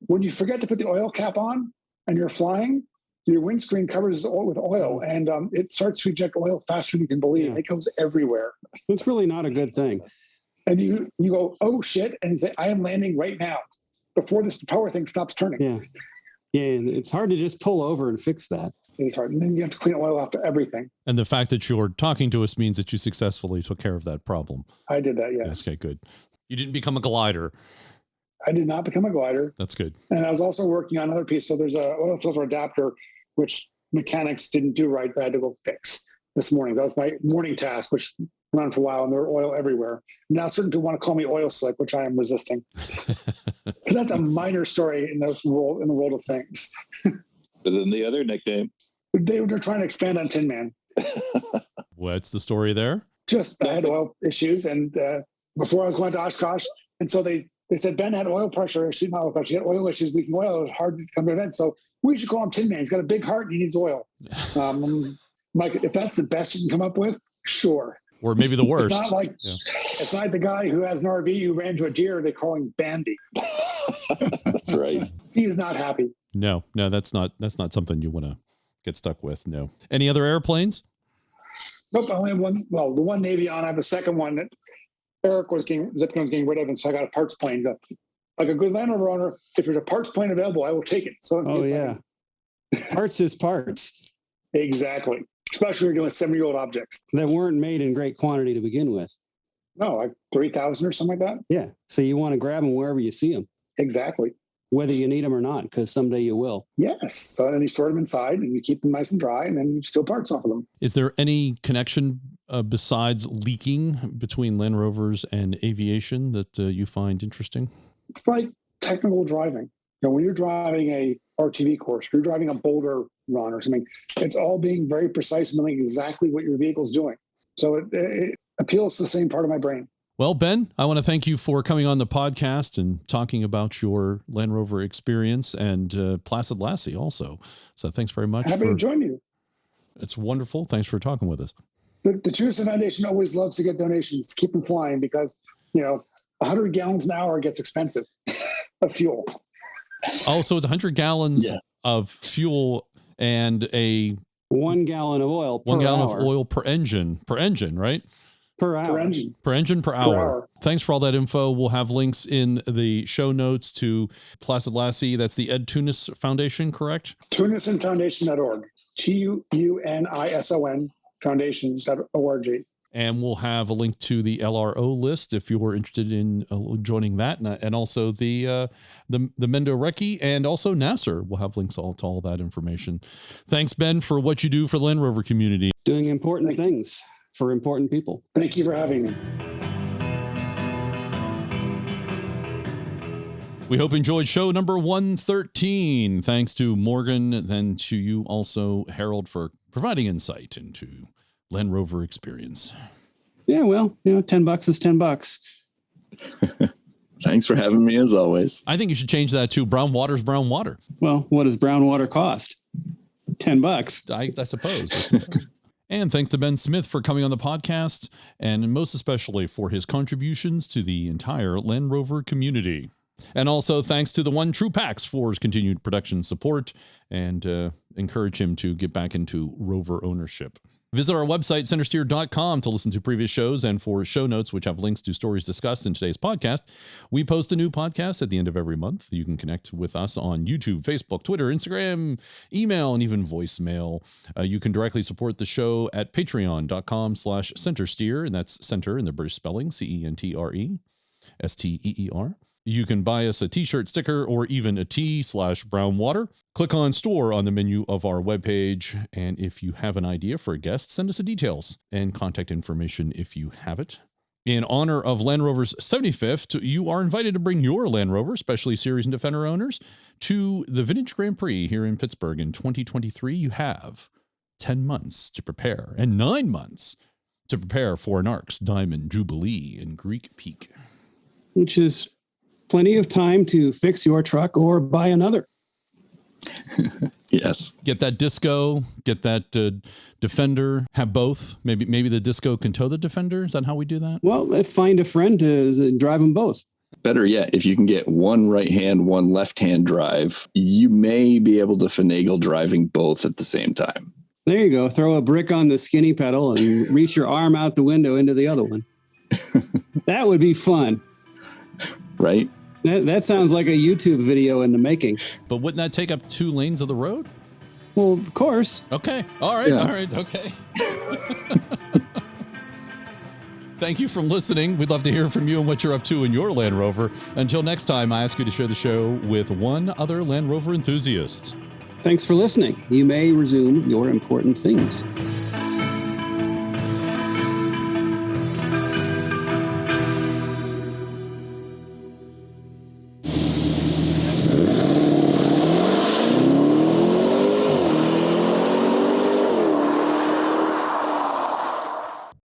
When you forget to put the oil cap on and you're flying, your windscreen covers with oil, and it starts to eject oil faster than you can believe. Yeah. It goes everywhere. It's really not a good thing. And you go, oh shit, and you say, I am landing right now before this propeller thing stops turning. Yeah. Yeah, and it's hard to just pull over and fix that. It is hard. And then you have to clean oil after everything. And the fact that you're talking to us means that you successfully took care of that problem. I did that, yes. Okay, good. You didn't become a glider. I did not become a glider. That's good. And I was also working on another piece. So there's a oil filter adapter, which mechanics didn't do right, that I had to go fix this morning. That was my morning task, which went on for a while, and there were oil everywhere. Now certain people want to call me oil slick, which I am resisting. Because that's a minor story in the world of things. But then the other nickname? They're trying to expand on Tin Man. What's the story there? Just I had oil issues, and before I was going to Oshkosh, and so they said Ben had oil pressure issues, not oil pressure. He had oil issues, leaking oil. It was hard to come to an event, so we should call him Tin Man. He's got a big heart and he needs oil. Mike, if that's the best you can come up with, sure. Or maybe the worst. It's not like it's not the guy who has an RV who ran to a deer. They call him Bandy. That's right. He's not happy. No, that's not something you want to get stuck with. No. Any other airplanes? Nope, I only have one. Well, the one Navion, I have a second one that Zipcon was getting rid of, and so I got a parts plane. But like a good Land Rover owner, if there's a parts plane available, I will take it. So Parts is parts. Exactly. Especially when you're dealing with 7-year-old objects that weren't made in great quantity to begin with. No, like 3,000 or something like that. Yeah. So you want to grab them wherever you see them. Exactly. Whether you need them or not, because someday you will. Yes. So then you store them inside and you keep them nice and dry, and then you steal parts off of them. Is there any connection besides leaking between Land Rovers and aviation that you find interesting? It's like technical driving. When you're driving a RTV course, you're driving a boulder run or something, it's all being very precise and knowing exactly what your vehicle's doing. So it appeals to the same part of my brain. Well, Ben, I want to thank you for coming on the podcast and talking about your Land Rover experience and PLACID LASSIE also. So thanks very much. Happy to join you. It's wonderful. Thanks for talking with us. The TUNISON Foundation always loves to get donations to keep them flying because, 100 gallons an hour gets expensive of fuel. Oh, so it's 100 gallons of fuel and 1 gallon of oil per 1 gallon hour. of oil per engine, right? Per hour. Per engine. Per hour. Thanks for all that info. We'll have links in the show notes to PLACID LASSIE. That's the Ed Tunis Foundation, correct? TunisonFoundation.org. TUNISON Foundation.org. And we'll have a link to the LRO list if you're interested in joining that, and also the MENDO RECCE and also NASOR. We'll have links to all that information. Thanks, Ben, for what you do for the Land Rover community. Doing important things for important people. Thank you for having me. We hope you enjoyed show number 113. Thanks to Morgan, then to you also, Harold, for providing insight into Land Rover experience. Yeah, well, $10 is $10. Thanks for having me as always. I think you should change that to brown water's brown water. Well, what does brown water cost? $10. I suppose. And thanks to Ben Smith for coming on the podcast, and most especially for his contributions to the entire Land Rover community. And also thanks to the One True Packs for his continued production support, and encourage him to get back into Rover ownership. Visit our website, Centresteer.com, to listen to previous shows and for show notes, which have links to stories discussed in today's podcast. We post a new podcast at the end of every month. You can connect with us on YouTube, Facebook, Twitter, Instagram, email, and even voicemail. You can directly support the show at patreon.com/Centresteer, and that's center in the British spelling, CENTRESTEER. You can buy us a t-shirt, sticker, or even a tea/brown water. Click on store on the menu of our webpage. And if you have an idea for a guest, send us the details and contact information if you have it. In honor of Land Rover's 75th, you are invited to bring your Land Rover, especially Series and Defender owners, to the Vintage Grand Prix here in Pittsburgh in 2023. You have 10 months to prepare and 9 months to prepare for an ARC's Diamond Jubilee in Greek Peak. Which is plenty of time to fix your truck or buy another. Yes. Get that Disco, get that Defender, have both. Maybe the Disco can tow the Defender. Is that how we do that? Well, find a friend to drive them both. Better yet, if you can get one right hand, one left hand drive, you may be able to finagle driving both at the same time. There you go. Throw a brick on the skinny pedal and reach your arm out the window into the other one. That would be fun. Right? That sounds like a YouTube video in the making. But wouldn't that take up 2 lanes of the road? Well, of course. Okay. All right. Yeah. All right. Okay. Thank you for listening. We'd love to hear from you and what you're up to in your Land Rover. Until next time, I ask you to share the show with one other Land Rover enthusiast. Thanks for listening. You may resume your important things.